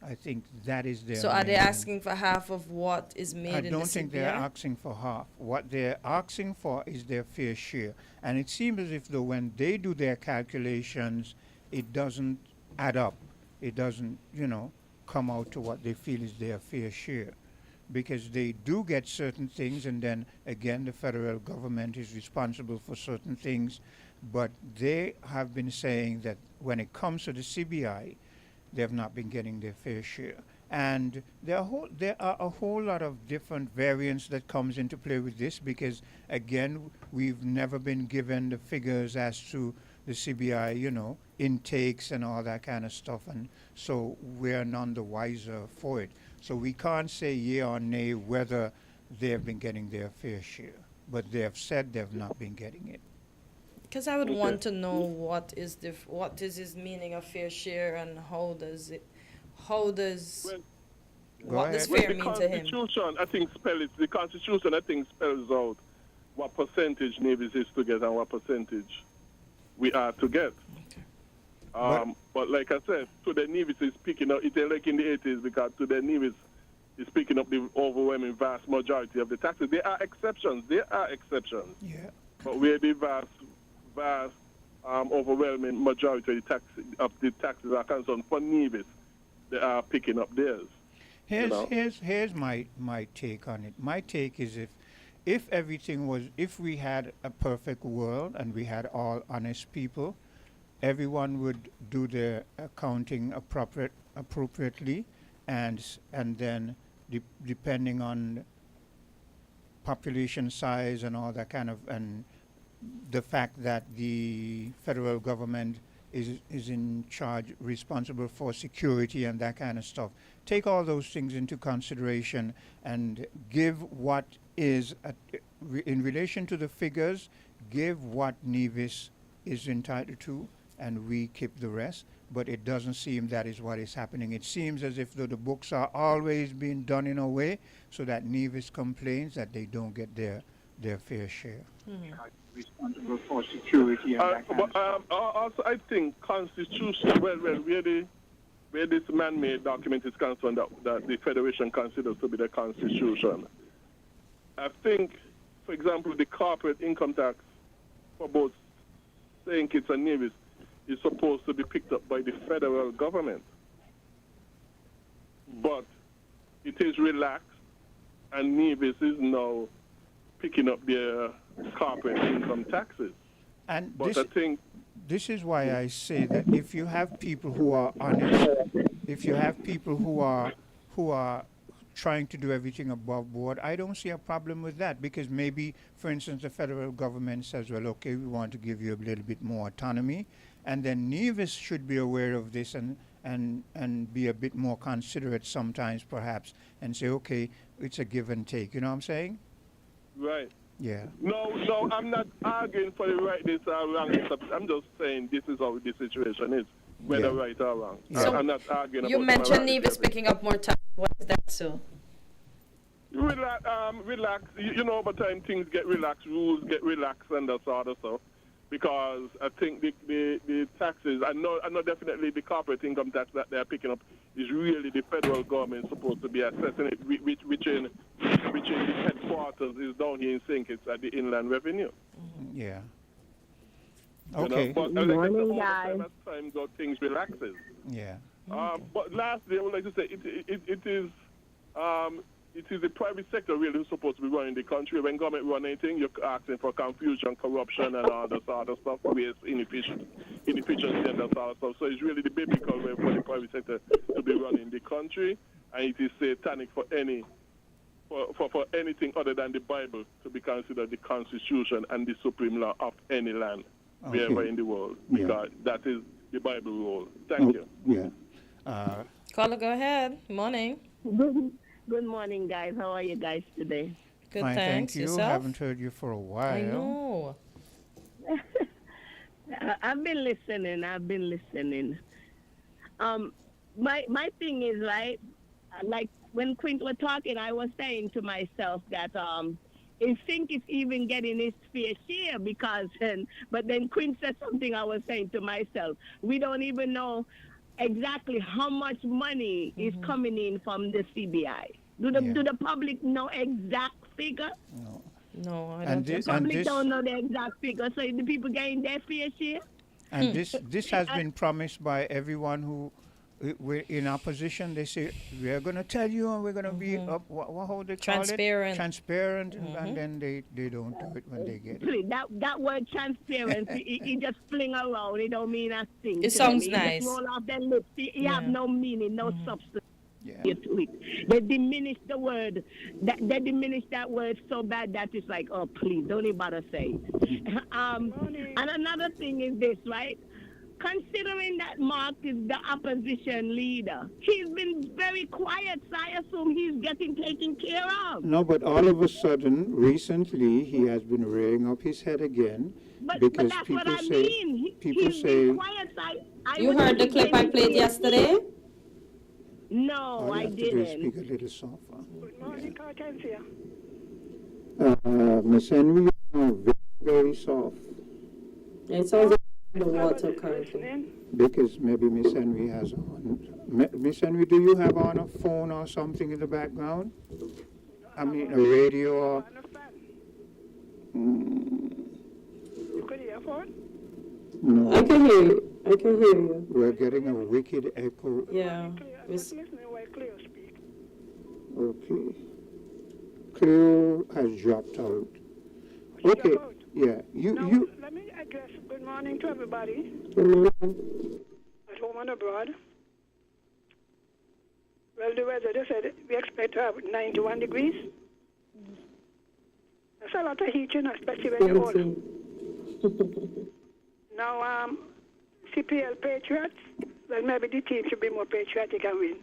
I think that is their. So are they asking for half of what is made in the CBI? I don't think they're asking for half. What they're asking for is their fair share. And it seems as if though when they do their calculations, it doesn't add up. It doesn't, come out to what they feel is their fair share. Because they do get certain things, and then again the federal government is responsible for certain things. But they have been saying that when it comes to the CBI, they have not been getting their fair share. And there are a whole lot of different variants that comes into play with this, because again, we've never been given the figures as to the CBI, intakes and all that kind of stuff, and so we're none the wiser for it. So we can't say yea or nay whether they have been getting their fair share, but they have said they have not been getting it. Because I would want to know what is his meaning of fair share, and what does fair mean to him? The Constitution, I think, spells out what percentage Nevis is to get and what percentage we are to get. But like I said, today Nevis is picking up, it's like in the 80s, because today Nevis is picking up the overwhelming vast majority of the taxes. There are exceptions. Yeah. But where the vast overwhelming majority of the taxes are concerned for Nevis, they are picking up theirs. Here's my take on it. My take is if we had a perfect world and we had all honest people, everyone would do their accounting appropriately, and then depending on population size and all that kind of, and the fact that the federal government is in charge, responsible for security and that kind of stuff. Take all those things into consideration and give what is, in relation to the figures, give what Nevis is entitled to, and we keep the rest. But it doesn't seem that is what is happening. It seems as if the books are always being done in a way so that Nevis complains that they don't get their fair share. Responsible for security and that kind of stuff. Also, I think constitution, where this man-made document is concerned that the Federation considers to be the Constitution, I think, for example, the corporate income tax for both St. Kitts and Nevis is supposed to be picked up by the federal government. But it is relaxed, and Nevis is now picking up their corporate income taxes. And but I think this is why I say that if you have people who are honest, if you have people who are trying to do everything above board, I don't see a problem with that, because maybe, for instance, the federal government says, well, okay, we want to give you a little bit more autonomy, and then Nevis should be aware of this and be a bit more considerate sometimes, perhaps, and say, okay, it's a give and take. You know what I'm saying? Right. Yeah. No, I'm not arguing for the rightness or wrongness. I'm just saying this is how the situation is, whether right or wrong. So I'm not arguing you about mentioned Nevis picking up more tax. What is that so? Relax. Over time things get relaxed, rules get relaxed, and that sort of stuff. because I think the taxes, I know definitely the corporate income tax that they're picking up is really the federal government supposed to be assessing it, which in the headquarters is down here in St. Kitts at the Inland Revenue. Yeah. You Okay. know, but Morning, guys. as time goes, things relaxes. Yeah. But lastly, I would like to say it is the private sector really who's supposed to be running the country. When government run anything, you're asking for confusion, corruption, and all this other stuff, waste, inefficiency, and that sort of stuff. So it's really the biblical way for the private sector to be running the country, and it is satanic for anything other than the Bible to be considered the constitution and the supreme law of any land, wherever in the world, because that is the Bible rule. Thank you. Yeah. Caller, go ahead. Morning. Good morning, guys. How are you guys today? Good, Fine, thanks. thank you. Yourself? Haven't heard you for a while. I know. I've been listening. My thing is, right, like when Quint was talking, I was saying to myself that I think it's even getting its fair share because but then Quint said something I was saying to myself. We don't even know exactly how much money is coming in from the CBI. Do the public know exact figure? No, I And don't think The public don't know the exact figure, so the people getting their fair share. And this has been promised by everyone who we're in opposition. They say we're going to tell you and we're going to be up. How they call Transparent. it? Transparent. And then they don't do it when they get it. Please, that word transparency, it just fling around. It don't mean a thing. It sounds It nice. just roll off their lips. It have no meaning, no substance. Yeah. To it. They diminish the word. They diminish that word so bad that it's like, oh, please, don't even bother say it. And another thing is this, right? Considering that Mark is the opposition leader, he's been very quiet, so I assume he's getting taken care of. No, but all of a sudden, recently, he has been rearing up his head again. But because that's people what I say, mean. people He's say, been quiet, so I You would heard the think clip I he's played getting yesterday? No, all I you have to do is didn't. speak a little softer. Good morning, Hortensia. Miss Henry, very, very soft. It sounds like the water currently. Because maybe Miss Henry has on. Miss Henry, do you have on a phone or something in the background? I mean, a radio or... You could hear phone? No. I can hear you. I can hear you. We're getting a wicked echo. Yeah. I'm just listening while Cleo speak. Okay. Cleo has dropped out. Okay. Yeah. You. Let me address good morning to everybody at home and abroad. Well, the weather, they said we expect to have 91 degrees. That's a lot of heat, you know, especially when you're old. Now, CPL Patriots, well, maybe the team should be more patriotic and win.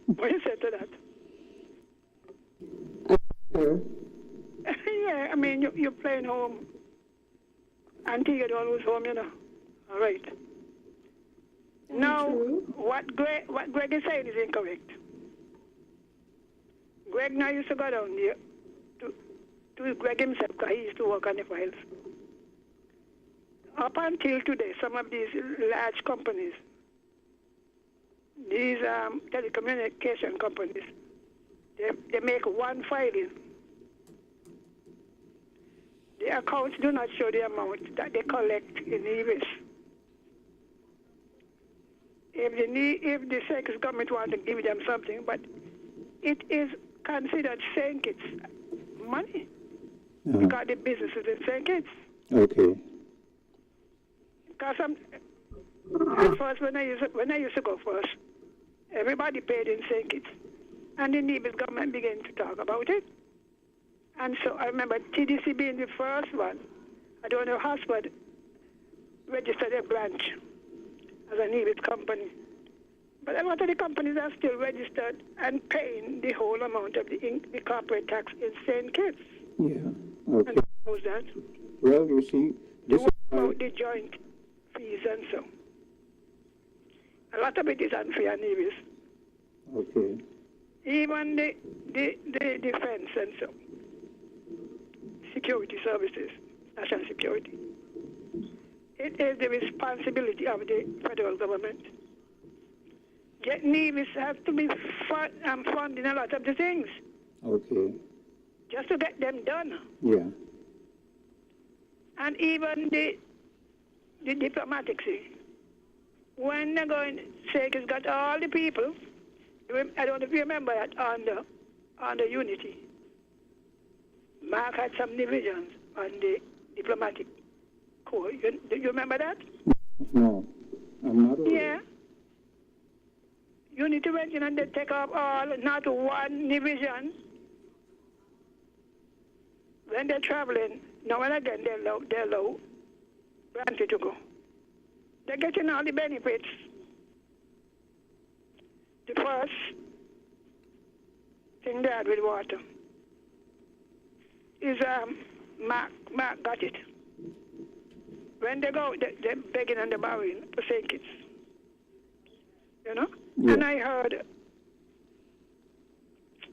What do you say to that? Yeah, I mean, you're playing home. Antigua don't lose home, you know. All right. Now, what Greg is saying is incorrect. Greg now used to go down there to Greg himself, because he used to work on the files. Up until today, some of these large companies, these telecommunication companies, they make one filing. The accounts do not show the amount that they collect in Nevis. If the St. government want to give them something, but it is considered St. Kitts money because the business is in St. Kitts. Okay. Because at first, when I used to go first, everybody paid in St. Kitts, and the Nevis government began to talk about it. And so I remember TDC being the first one. I don't know how, but registered a branch as a Nevis company. But a lot of the companies are still registered and paying the whole amount of the corporate tax in St. Kitts. Yeah. Okay. And knows that. Well, you see, this is about the joint fees and so. A lot of it is unfair, Nevis. okay. Even the defense and so. Security services. national security. It is the responsibility of the federal government. Yet Nevis has to be funding a lot of the things. Okay. Just to get them done. Yeah. And even the diplomatic thing. When they're going to say it's got all the people, I don't know if you remember that on the Unity. Mark had some divisions on the diplomatic corps. Do you remember that? No, I'm not aware. Yeah. Unity went in and they take off all, not one division. When they're traveling, now and again they're low, granted to go. They're getting all the benefits. The first thing they had with water is Mark got it. When they go, they're begging and they're borrowing for St. Kitts. You know? Yeah. And I heard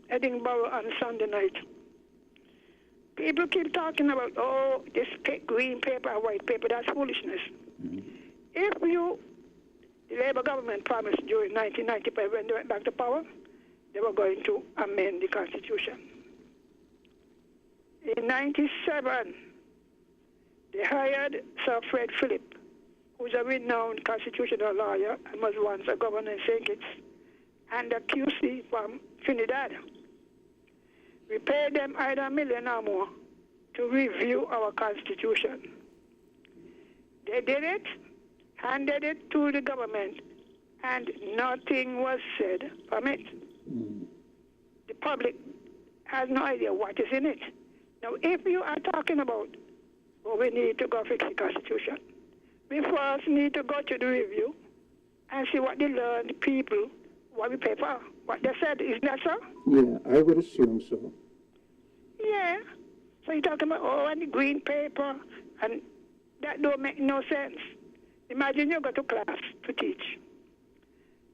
Edinburgh on Sunday night. People keep talking about, oh, this green paper, white paper, that's foolishness. Mm-hmm. If the Labour government promised during 1995 when they went back to power, they were going to amend the Constitution. In 1997, they hired Sir Fred Phillip, who's a renowned constitutional lawyer and was once a governor in St. Kitts, and a QC from Trinidad. We paid them either $1 million or more to review our Constitution. They did it, handed it to the government, and nothing was said from it. Mm. The public has no idea what is in it. Now, if you are talking about, well, we need to go fix the Constitution, we first need to go to the review and see what they learned, people, what we pay for, what they said. Isn't that so? Yeah, I would assume so. Yeah. So you're talking about, oh, and the green paper, and that don't make no sense. Imagine you go to class to teach,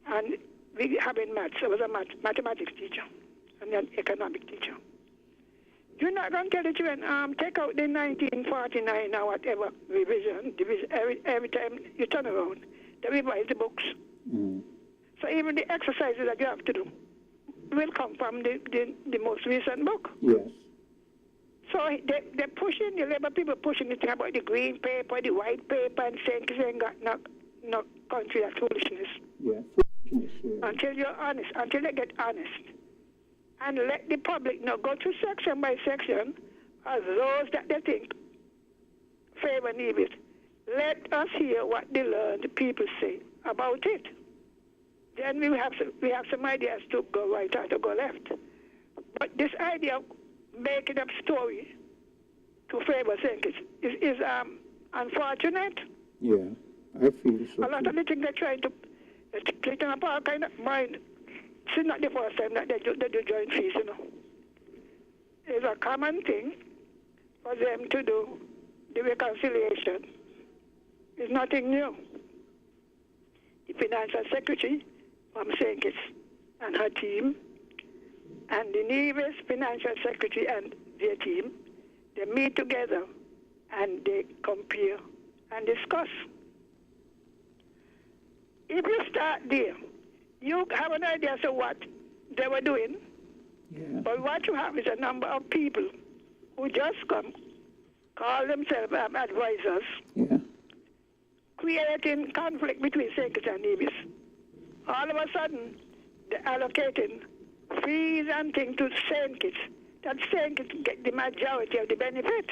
and we having maths. I was a mathematics teacher and an economic teacher. You're not going to tell the children, take out the 1949 or whatever revision, every time you turn around, they revise the books. Mm. So even the exercises that you have to do will come from the most recent book. Yes. So they're pushing, the Labour people pushing the thing about the green paper, the white paper, and saying got no country, that's foolishness. Yeah, foolishness, yeah. Until you're honest, until they get honest. And let the public know, go through section by section, as those that they think favor Nevis. Let us hear what the learned people say about it. Then we have some ideas to go right or to go left. But this idea of making up story to favor St. Kitts is unfortunate. Yeah, I feel so. A lot of the things they're trying to split up all kind of mind. This is not the first time that they do joint fees, you know. It's a common thing for them to do the reconciliation. It's nothing new. The financial secretary from St. Kitts and her team, and the Nevis financial secretary and their team, they meet together and they compare and discuss. If you start there, you have an idea as to what they were doing, yeah. But what you have is a number of people who just call themselves advisors, yeah. Creating conflict between St. Kitts and Nevis. All of a sudden, they're allocating fees and things to St. Kitts, that St. Kitts get the majority of the benefit.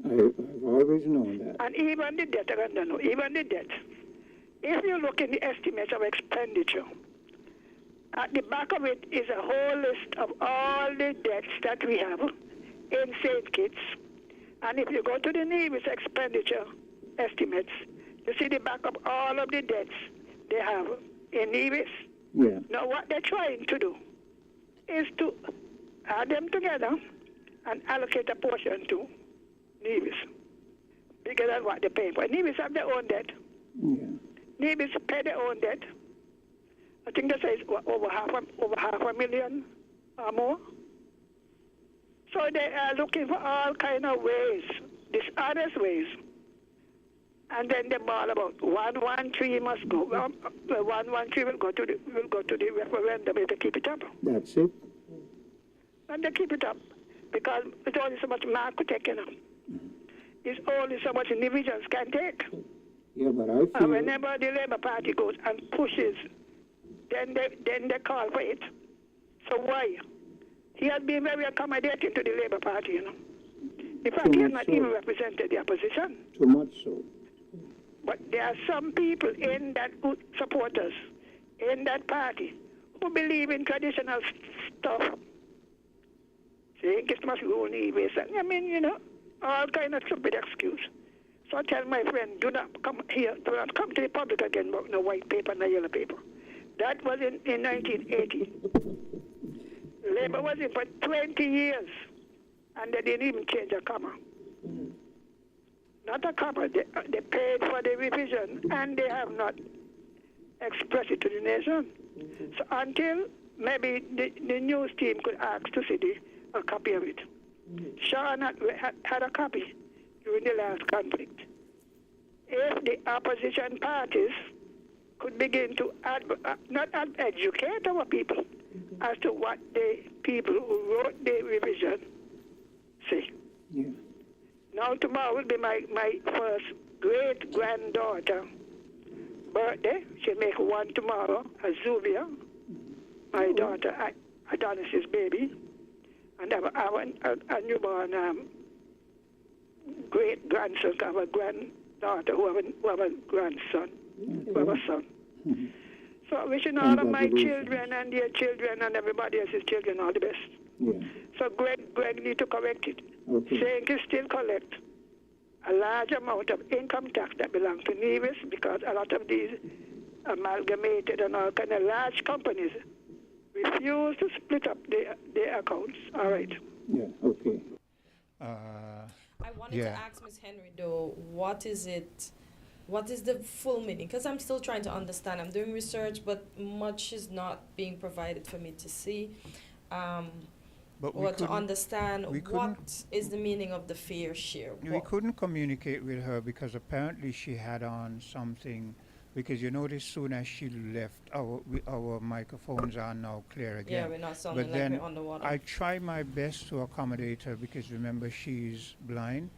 I've always known that. And even the debt, I don't know, even the debt. If you look in the estimates of expenditure, at the back of it is a whole list of all the debts that we have in St. Kitts. And if you go to the Nevis expenditure estimates, you see the back of all of the debts they have in Nevis. Yeah. Now what they're trying to do is to add them together and allocate a portion to Nevis. Bigger than what they're paying for. Nevis have their own debt. Yeah. Nevis pay their own debt. I think they say it's over half a million or more. So they are looking for all kind of ways dishonest ways. And then they bawl about 113 must go. 113 will go to the referendum if they keep it up. That's it. And they keep it up because it's only so much Mark could take, It's only so much individuals can take. Yeah, but I And feel... whenever the Labour Party goes and pushes, then they call for it. So why? He has been very accommodating to the Labour Party, In fact, he has not even represented the opposition. Too much so. But there are some people in that supporters in that party who believe in traditional stuff. Saying it must go Nevis. I mean, all kind of stupid excuse. So I tell my friend, do not come here, do not come to the public again about no white paper, no yellow paper. That was in 1980. Labour was in for 20 years, and they didn't even change a comma. Not a comma. They paid for the revision, and they have not expressed it to the nation. So until maybe the news team could ask to see a copy of it. Sean had a copy during the last conflict. If the opposition parties could begin to not educate our people as to what the people who wrote the revision say. Yeah. Now tomorrow will be my first great-granddaughter birthday. She'll make one tomorrow, Azuvia, my daughter, Adonis's baby. And I have a newborn great-grandson, I have a granddaughter who have a grandson, who have a son. So wishing all of my children and their children and everybody else's children all the best. Yeah. So Greg need to correct it. Okay. Saying he still collect a large amount of income tax that belongs to Nevis because a lot of these amalgamated and all kind of large companies refuse to split up their accounts. All right. Yeah, okay. I wanted to ask Ms. Henry, though, what is the full meaning? Because I'm still trying to understand. I'm doing research, but much is not being provided for me to see. Or to understand what is the meaning of the fair share. We couldn't communicate with her because apparently she had on something, because you notice soon as she left, our microphones are now clear again. Yeah, we're not sounding but like then we're underwater. I try my best to accommodate her because remember she's blind,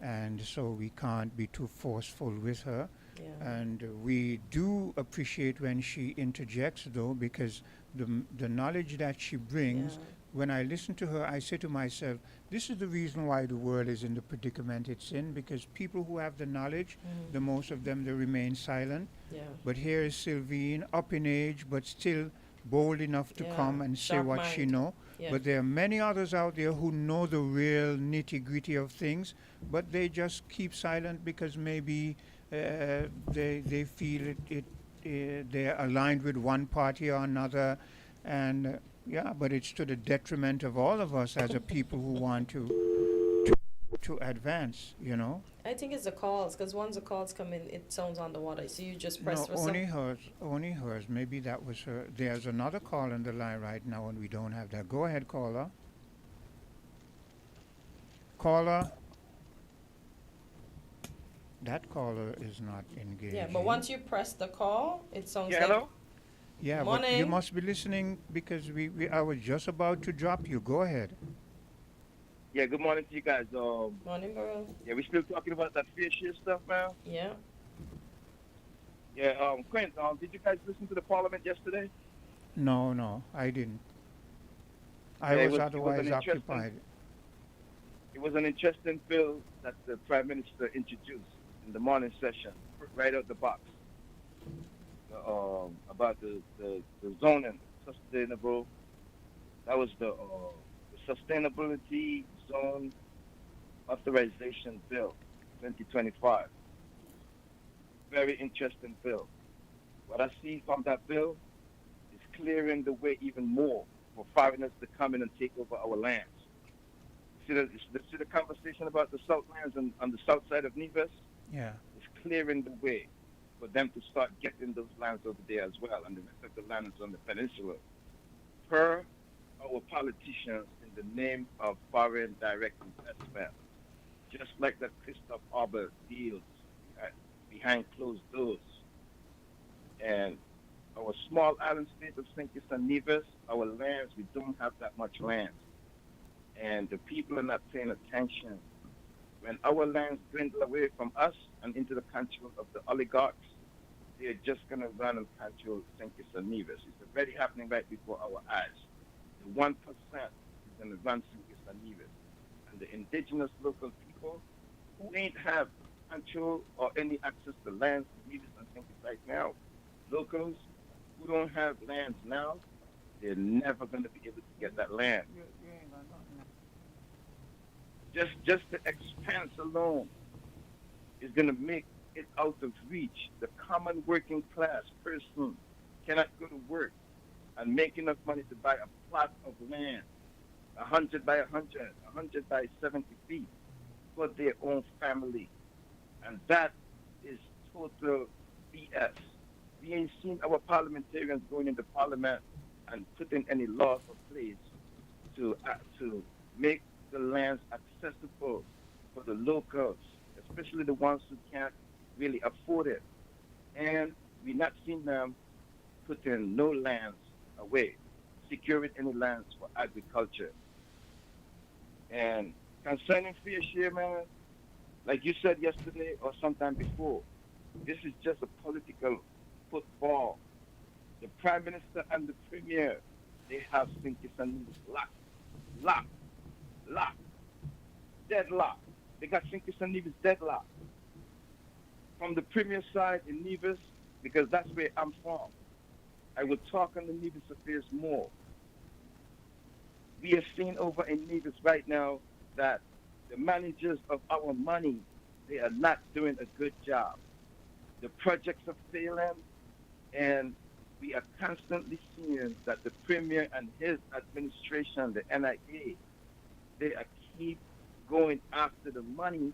and so we can't be too forceful with her. Yeah. And we do appreciate when she interjects though, because the knowledge that she brings, when I listen to her, I say to myself, this is the reason why the world is in the predicament it's in, because people who have the knowledge, the most of them, they remain silent. Yeah. But here is Sylvine, up in age, but still bold enough to come and say what she know. Yeah. But there are many others out there who know the real nitty-gritty of things, but they just keep silent because maybe they feel they're aligned with one party or another, and but it's to the detriment of all of us as a people who want to advance, I think it's the calls, because once the calls come in, it sounds underwater. So you just press for only hers. Maybe that was her. There's another call on the line right now, and we don't have that. Go ahead, caller. Caller. That caller is not engaged. Yeah, but once you press the call, it sounds like... Hello? Yeah, Morning. but you must be listening because I was just about to drop you. Go ahead. Yeah, good morning to you guys. Morning, bro. Yeah, we still talking about that fair share stuff, man? Yeah. Yeah, Quint, did you guys listen to the Parliament yesterday? No, I didn't. I was otherwise occupied. It was an interesting bill that the Prime Minister introduced in the morning session, right out the box, about the zoning, sustainable. That was the Sustainability Zone Authorization Bill, 2025. Very interesting bill. What I see from that bill is clearing the way even more for foreigners to come in and take over our lands. See the conversation about the South lands on the south side of Nevis? Yeah. It's clearing the way for them to start getting those lands over there as well, and the rest of the lands on the peninsula. Per our politicians in the name of foreign direct investment. just like that Christoph Arbor deals behind closed doors. And our small island state of St. Kitts and Nevis, our lands, we don't have that much land. And the people are not paying attention. When our lands dwindle away from us and into the control of the oligarchs, they're just going to run and control St. Kitts and Nevis. It's already happening right before our eyes. The 1% is going to run St. Kitts and Nevis. And the indigenous local people who ain't have control or any access to lands, Nevis and St. Kitts right now, locals who don't have lands now, they're never going to be able to get that land. Just the expense alone is going to make it out of reach. The common working class person cannot go to work and make enough money to buy a plot of land, 100 by 100, 100 by 70 feet, for their own family. And that is total BS. We ain't seen our parliamentarians going into parliament and putting any laws in place to make the lands accessible for the locals, especially the ones who can't really afford it. And we're not seeing them putting no lands away, securing any lands for agriculture. And concerning fair share, man, like you said yesterday or sometime before, this is just a political football. The Prime Minister and the Premier, they have St. Kitts and Nevis locked, deadlocked. They got St. Kitts and Nevis deadlocked. From the Premier side in Nevis, because that's where I'm from, I will talk on the Nevis affairs more. We are seeing over in Nevis right now that the managers of our money, they are not doing a good job. The projects are failing, and we are constantly seeing that the Premier and his administration, the NIA, they are keep going after the money,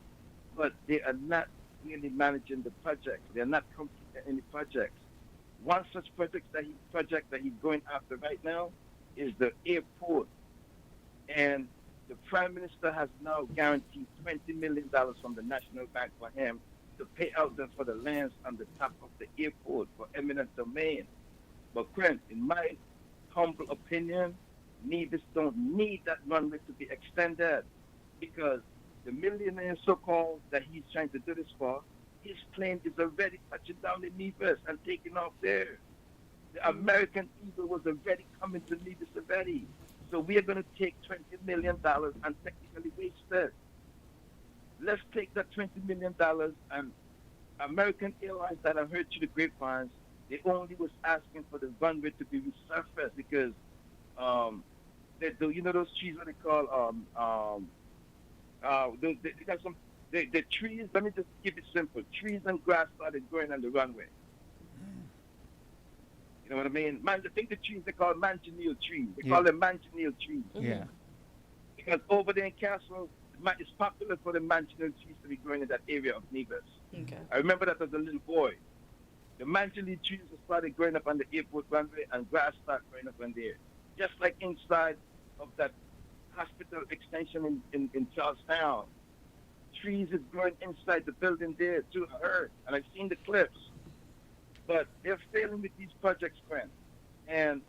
but they are not really managing the projects. They are not completing any projects. One such project that he's going after right now is the airport. And the Prime Minister has now guaranteed $20 million from the National Bank for him to pay out them for the lands on the top of the airport for eminent domain. But Quinn, in my humble opinion, Nevis don't need that runway to be extended, because the millionaire so-called that he's trying to do this for, his plane is already touching down in Nevis and taking off there. The American Eagle was already coming to Nevis already. So we are going to take $20 million and technically waste it. Let's take that $20 million, and American Airlines that I heard through the grapevines, they only was asking for the runway to be resurfaced because you know those trees what they call they got some the trees. Let me just keep it simple. Trees and grass started growing on the runway. You know what I mean? Man, I think the trees they call manganill trees. They call them manganill trees. Yeah. Because over there in Castle, it's popular for the manganill trees to be growing in that area of Nevis. Okay. I remember that as a little boy. The manganill trees started growing up on the airport runway, and grass started growing up on there. Just like inside of that hospital extension in Charlestown. Trees is growing inside the building there too. I heard, and I've seen the clips. But they're failing with these projects, friend. And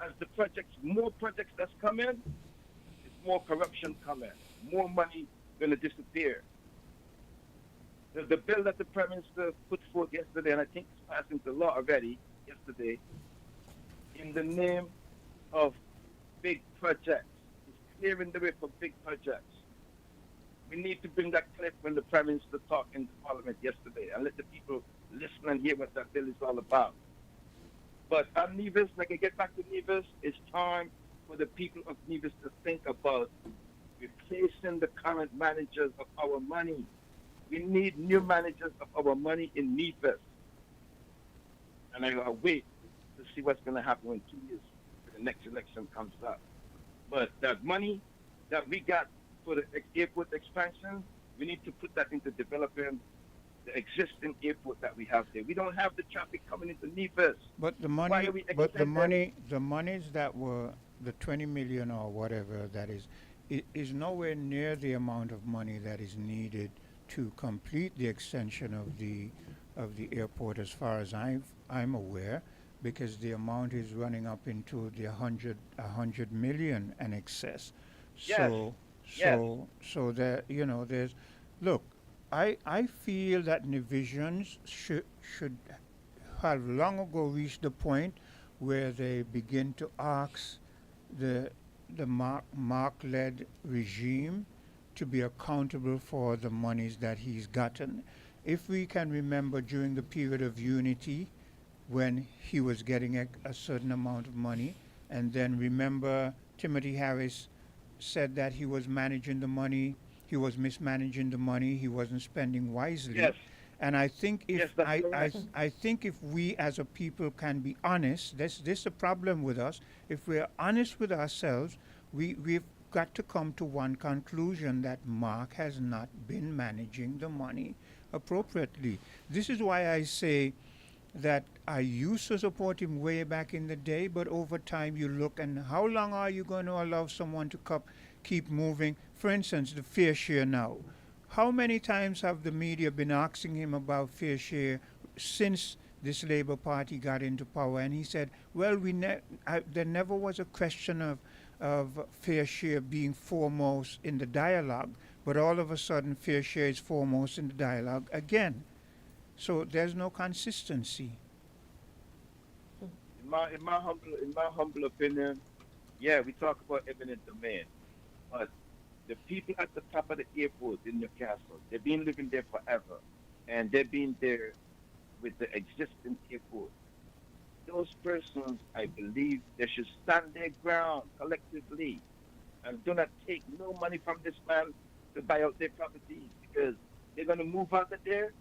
as the projects, more projects that's coming, there's more corruption coming. More money going to disappear. The bill that the Prime Minister put forth yesterday, and I think it's passed into law already yesterday, in the name of big projects. It's clearing the way for big projects. We need to bring that clip when the Prime Minister talked in the Parliament yesterday and let the people listen and hear what that bill is all about. But on Nevis, like I get back to Nevis, it's time for the people of Nevis to think about replacing the current managers of our money. We need new managers of our money in Nevis. And I wait to see what's going to happen in 2 years when the next election comes up. But that money that we got for the airport expansion, we need to put that into developing the existing airport that we have there. We don't have the traffic coming into Nevis. But the money, the monies that were the 20 million or whatever that is is nowhere near the amount of money that is needed to complete the extension of the airport, as far as I'm aware, because the amount is running up into the 100 million and excess. Yes. So Yes. so that, there's, look, I feel that Nevisians should have long ago reached the point where they begin to ask the Mark-led regime to be accountable for the monies that he's gotten. If we can remember during the period of unity, when he was getting a certain amount of money, and then remember Timothy Harris said that he was managing the money, he was mismanaging the money, he wasn't spending wisely. Yes. And I think if Yes, that's correct. I think if we as a people can be honest, this a problem with us. If we're honest with ourselves, we've got to come to one conclusion, that Mark has not been managing the money appropriately. This is why I say that I used to support him way back in the day, but over time you look, and how long are you going to allow someone to keep moving? For instance, the fair share now. How many times have the media been asking him about fair share since this Labour Party got into power? And he said, well, there never was a question of fair share being foremost in the dialogue, but all of a sudden fair share is foremost in the dialogue again. So there's no consistency. In my humble opinion, yeah, we talk about eminent domain, but the people at the top of the airport in Newcastle, they've been living there forever, and they've been there with the existing airport. Those persons, I believe, they should stand their ground collectively and do not take no money from this man to buy out their properties, because they're going to move out of there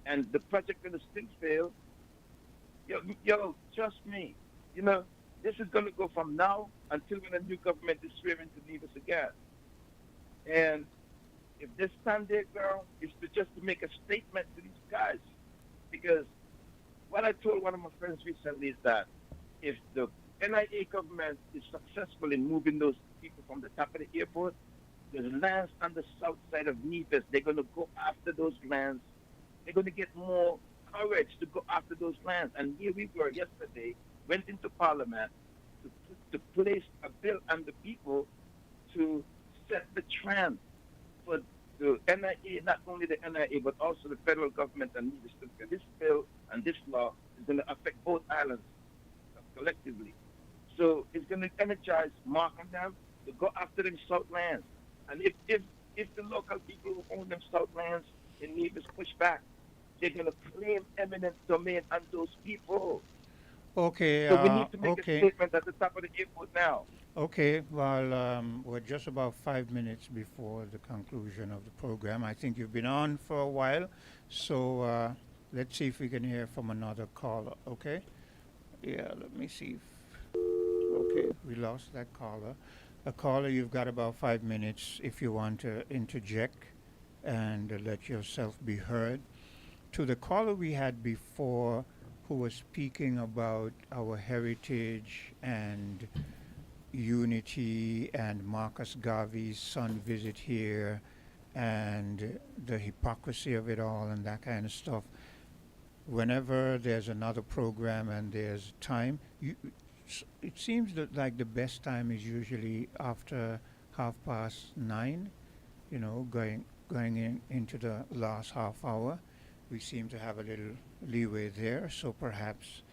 and the project going to still fail. Yo, trust me, this is going to go from now until when a new government is swearing to Nevis again. And if they stand their ground, it's just to make a statement to these guys. Because what I told one of my friends recently is that if the NIA government is successful in moving those people from the top of the airport, there's lands on the south side of Nevis. They're going to go after those lands. They're going to get more courage to go after those lands. And here we were yesterday, went into Parliament to place a bill on the people to set the trend for the NIA, not only the NIA, but also the federal government and Nevis. This bill and this law is going to affect both islands collectively. So it's going to energize Mark and them to go after them south lands. And if the local people who own them south lands in Nevis push back, they're going to claim eminent domain on those people. Okay. So we need to make a statement at the top of the airport now. Okay, well, we're just about 5 minutes before the conclusion of the program. I think you've been on for a while, so let's see if we can hear from another caller, okay? Yeah, let me see. Okay, we lost that caller. A caller, you've got about 5 minutes if you want to interject and let yourself be heard. To the caller we had before, who was speaking about our heritage and unity and Marcus Garvey's son visit here and the hypocrisy of it all and that kind of stuff. Whenever there's another program and there's time, it seems that like the best time is usually after 9:30, going into the last half hour. We seem to have a little leeway there, so perhaps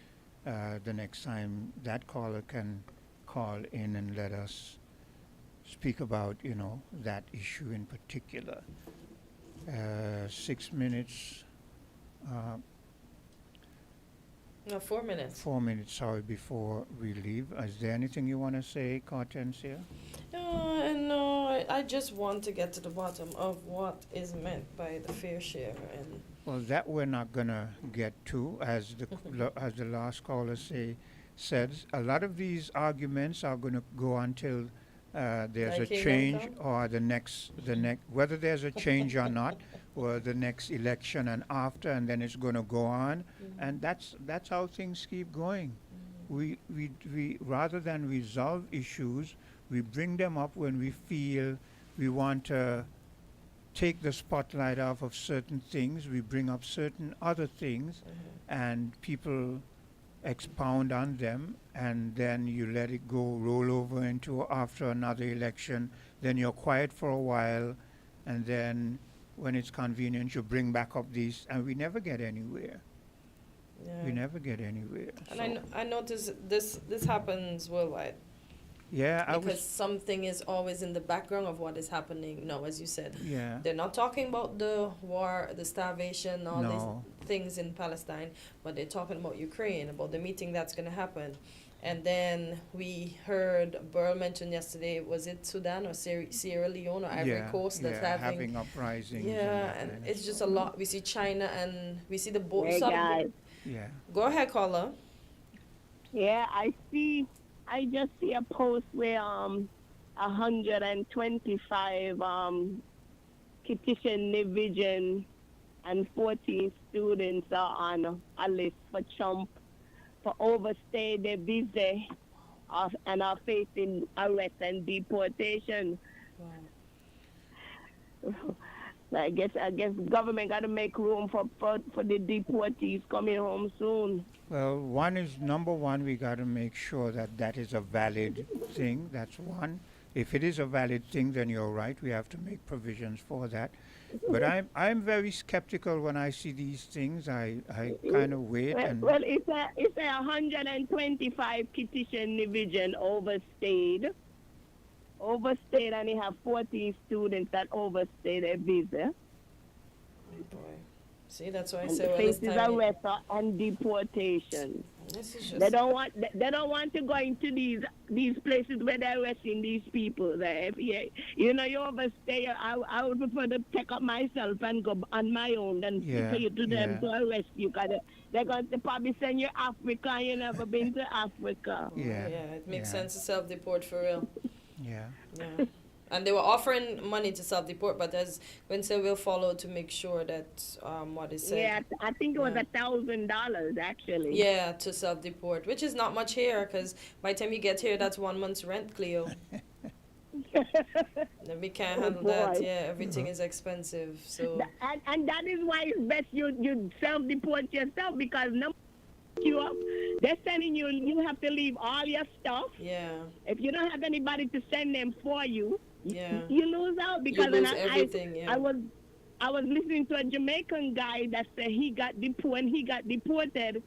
the next time that caller can call in and let us speak about, that issue in particular. 6 minutes. No, 4 minutes. 4 minutes, sorry, before we leave. Is there anything you want to say, Hortensia? No, I just want to get to the bottom of what is meant by the fair share. And well, that we're not going to get to, as the last caller said. A lot of these arguments are going to go until there's a change or the next, whether there's a change or not, or the next election and after, and then it's going to go on, and that's how things keep going. We rather than resolve issues, We bring them up when we feel we want to take the spotlight off of certain things. We bring up certain other things, and people expound on them, and then you let it go roll over into after another election. Then you're quiet for a while, and then when it's convenient, you bring back up these, and we never get anywhere. Yeah. We never get anywhere. And I notice this happens worldwide. Yeah, because something is always in the background of what is happening. No, as you said, Yeah. they're not talking about the war, the starvation, all No. these things in Palestine, but they're talking about Ukraine, about the meeting that's going to happen. And then we heard Burl mention yesterday, was it Sudan or Sierra Leone or Ivory Coast that's having uprisings. Yeah, and it's just a lot. We see China and we see the boat. Hey, guys. Yeah. Go ahead, caller. Yeah, I just see a post where 125 Kittitian division and 14 students are on a list for Trump for overstay their visa and are facing arrest and deportation. I guess government got to make room for the deportees coming home soon. Well, number one, we got to make sure that is a valid thing. That's one. If it is a valid thing, then you're right. We have to make provisions for that. But I'm very skeptical when I see these things. I kind of wait. Well, it's a 125 Kittitian division overstayed, and they have 14 students that overstayed their visa. Boy. See, that's why I And say, well, it's faces time. arrest and deportation. This is just They don't want to go into these places where they're arresting these people. If you overstay. I would prefer to pick up myself and go on my own than for you to them to arrest you. Cause they're going to probably send you Africa and you've never been to Africa. Yeah, it makes sense to self-deport for real. Yeah. Yeah. And they were offering money to self-deport, but as Gwen said, we'll follow to make sure that what is said. Yeah, I think it was $1,000 actually. Yeah, to self-deport, which is not much here, because by the time you get here, that's 1 month's rent, Cleo. Then we can't handle that. boy. Yeah, everything is expensive. So And that is why it's best you self-deport yourself, because no you up, they're sending you. You have to leave all your stuff. Yeah. If you don't have anybody to send them for you, Yeah. you lose out because You lose everything, yeah. I was listening to a Jamaican guy that said when he got deported,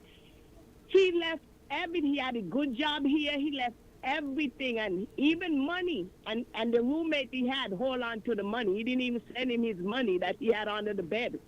he left everything. He had a good job here. He left everything and even money. And the roommate he had hold on to the money. He didn't even send him his money that he had under the bed.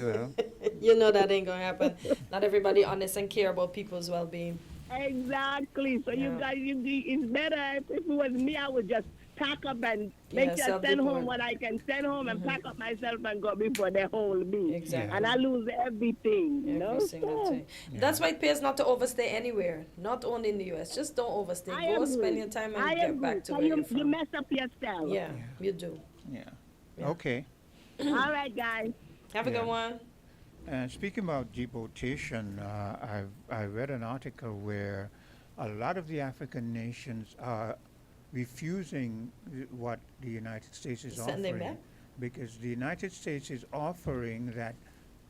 Well. You know that ain't gonna happen. Not everybody honest and care about people's well-being. Exactly. So Yeah. you guys, it's better if it was me, I would just pack up and make sure I send self-deport. home what I can send home and pack up myself and go before they hold me. Exactly. And I lose everything. You know? Every single thing. That's why it pays not to overstay anywhere, not only in the U.S. Just don't overstay. I Go agree. spend your time and I get agree. back to So where you're from. you mess up yourself. Yeah, you do. Yeah. Okay. All right, guys. Have a Yeah. good one. And speaking about deportation, I read an article where a lot of the African nations are refusing what the United States is Send them offering, back? because the United States is offering that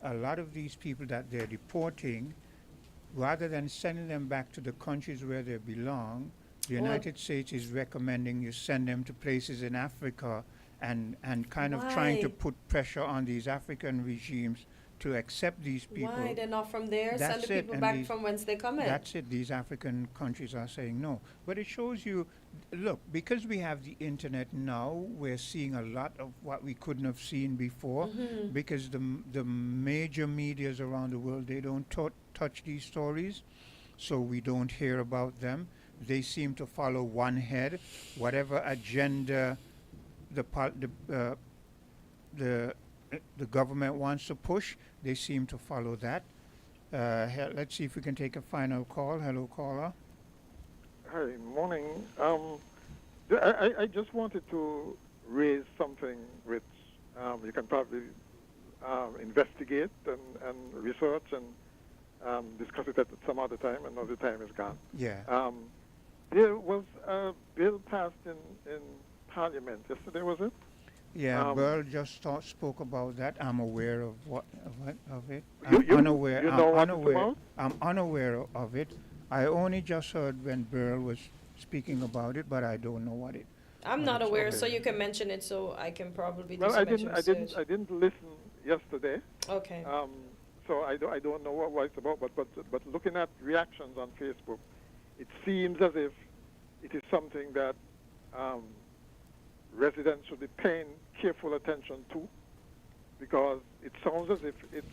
a lot of these people that they're deporting, rather than sending them back to the countries where they belong, the Well- United States is recommending you send them to places in Africa and kind of trying to Why? put pressure on these African regimes to accept these people. Why? They're not from there? Send That's the it, people and back these- from whence they come in. That's it. These African countries are saying no. But it shows you, look, because we have the internet now, we're seeing a lot of what we couldn't have seen before, Mhm. because the major medias around the world, they don't touch these stories, so we don't hear about them. They seem to follow one head, whatever agenda the government wants to push, they seem to follow that. Let's see if we can take a final call. Hello, caller. Hi, morning. I just wanted to raise something which you can probably investigate and research and discuss it at some other time. Another time is gone. Yeah. There was a bill passed in Parliament yesterday, was it? Yeah, Burl just spoke about that. I'm aware of of it. You- I'm you- unaware. you I'm know what it's unaware. about? I'm unaware of it. I only just heard when Burl was speaking about it, but I don't know what it. I'm what not it's aware, about. so you can mention it, so I can probably do Well, some I extra didn't. research. I didn't listen yesterday. Okay. So I don't know what it's about. But looking at reactions on Facebook, it seems as if it is something that residents should be paying careful attention to, because it sounds as if it's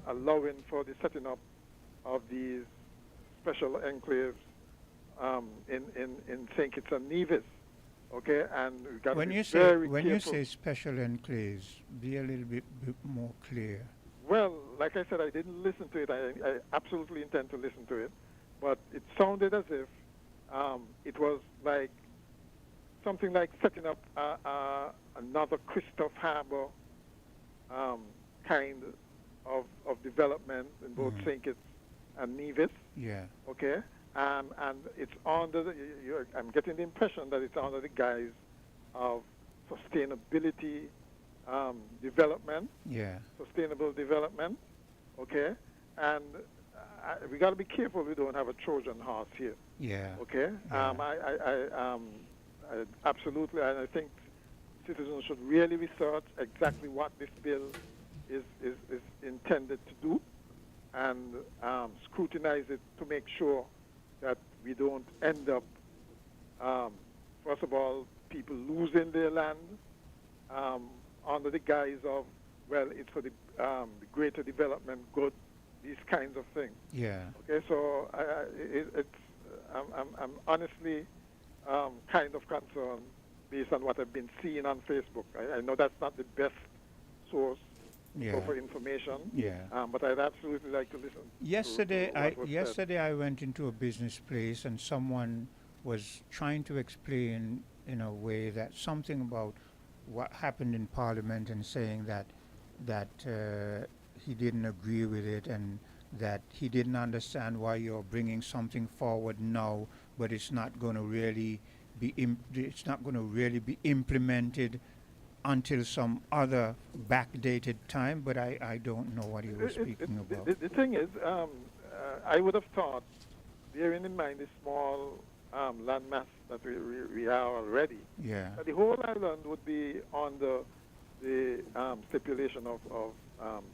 allowing for the setting up of these special enclaves in St. Kitts and Nevis. Okay, and we got to When be you say very when you careful. say special enclaves, be a little bit more clear. Well, like I said, I didn't listen to it. I absolutely intend to listen to it, but it sounded as if it was like something like setting up another Christoph Harbour kind of development in both St. Kitts and Nevis. Yeah. Okay, and it's under I'm getting the impression that it's under the guise of sustainability development. Yeah. Sustainable development. Okay, and we got to be careful we don't have a Trojan horse here. Yeah. Okay. Yeah. I absolutely, and I think citizens should really research exactly what this bill is intended to do, and scrutinize it to make sure that we don't end up, first of all, people losing their land under the guise of, well, it's for the greater development good, these kinds of things. Yeah. Okay, so I'm honestly kind of concerned based on what I've been seeing on Facebook. I know that's not the best source for information. Yeah. But I'd absolutely like to listen. Yesterday, to what was said. I went into a business place and someone was trying to explain in a way that something about what happened in Parliament and saying that he didn't agree with it and that he didn't understand why you're bringing something forward now, but it's not going to really be implemented until some other backdated time. But I don't know what he was speaking about. The thing is, I would have thought, bearing in mind the small land mass that we are already, that the whole island would be under the stipulation of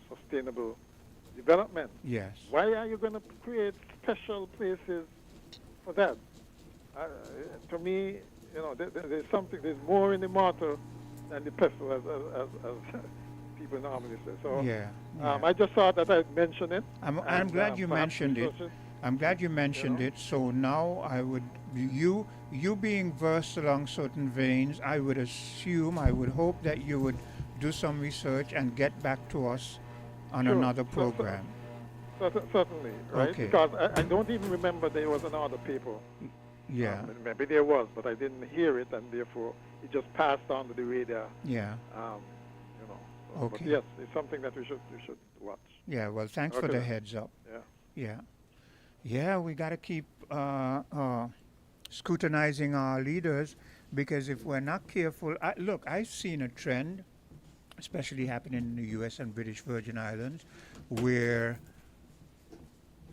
sustainable development. Yes. Why are you going to create special places for that? To me, there's more in the mortar than the pestle, as people normally say. So I just thought that I'd mention it. I'm glad you mentioned it. I'm glad you mentioned it. So now I would, you being versed along certain veins, I would hope that you would do some research and get back to us on another program. Certainly, right? Okay. Because I don't even remember there was another paper. Yeah. Maybe there was, but I didn't hear it, and therefore it just passed on to the radar. Yeah. But Okay. yes, it's something that we should watch. Yeah. Well, thanks for Okay the then. heads up. Yeah. Yeah. Yeah. We got to keep scrutinizing our leaders, because if we're not careful, look, I've seen a trend, especially happening in the U.S. and British Virgin Islands, where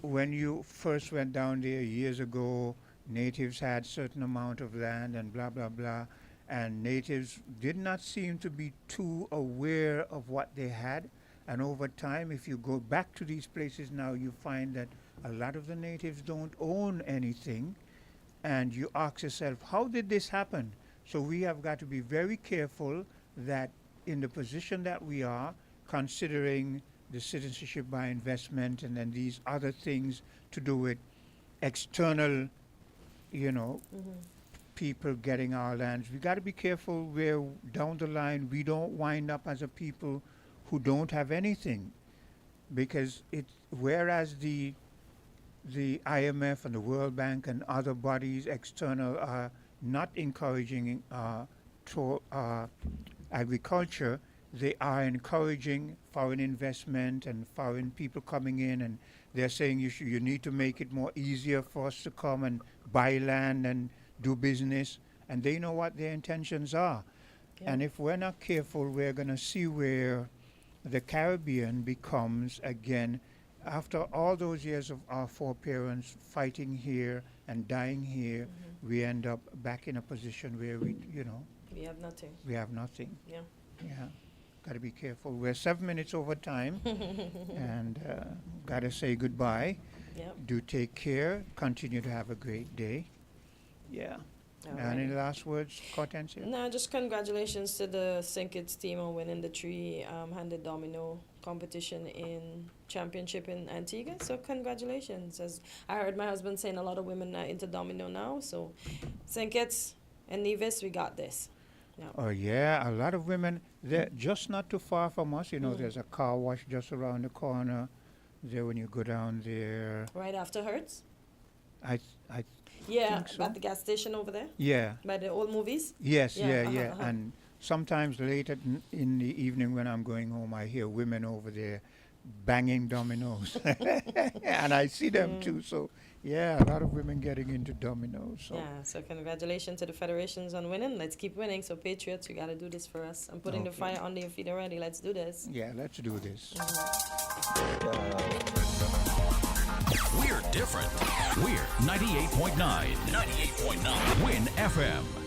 when you first went down there years ago, natives had certain amount of land and blah, blah, blah, and natives did not seem to be too aware of what they had. And over time, if you go back to these places now, you find that a lot of the natives don't own anything, and you ask yourself, how did this happen? So we have got to be very careful that in the position that we are, considering the citizenship by investment and then these other things to do with external, people getting our lands, we got to be careful where down the line we don't wind up as a people who don't have anything, because whereas the IMF and the World Bank and other bodies external are not encouraging agriculture, they are encouraging foreign investment and foreign people coming in, and they're saying you need to make it more easier for us to come and buy land and do business, and they know what their intentions are. Yeah. And if we're not careful, we're going to see where the Caribbean becomes, again, after all those years of our foreparents fighting here and dying here, we end up back in a position where we have nothing. We have nothing. Yeah. Yeah. Got to be careful. We're 7 minutes over time, and got to say goodbye. Yep. Do take care. Continue to have a great day. Yeah. Any last words, Hortensia? No, just congratulations to the St. Kitts team on winning the three-handed domino competition in championship in Antigua. So congratulations. As I heard my husband saying, a lot of women are into domino now. So St. Kitts and Nevis, we got this. Yeah. Oh, yeah. A lot of women, they're just not too far from us. You know, there's a car wash just around the corner there when you go down there. Right after Hertz? I Yeah, think so. at the gas station over there? Yeah. By the old movies? Yes, Yeah, yeah. And sometimes late in the evening when I'm going home, I hear women over there banging dominoes. And I see them too. So, yeah, a lot of women getting into dominoes. So. Yeah, so congratulations to the federations on winning. Let's keep winning. So, Patriots, you got to do this for us. I'm putting the fire under your feet already. Let's do this. Yeah, let's do this. We're different. We're 98.9. 98.9. Win FM.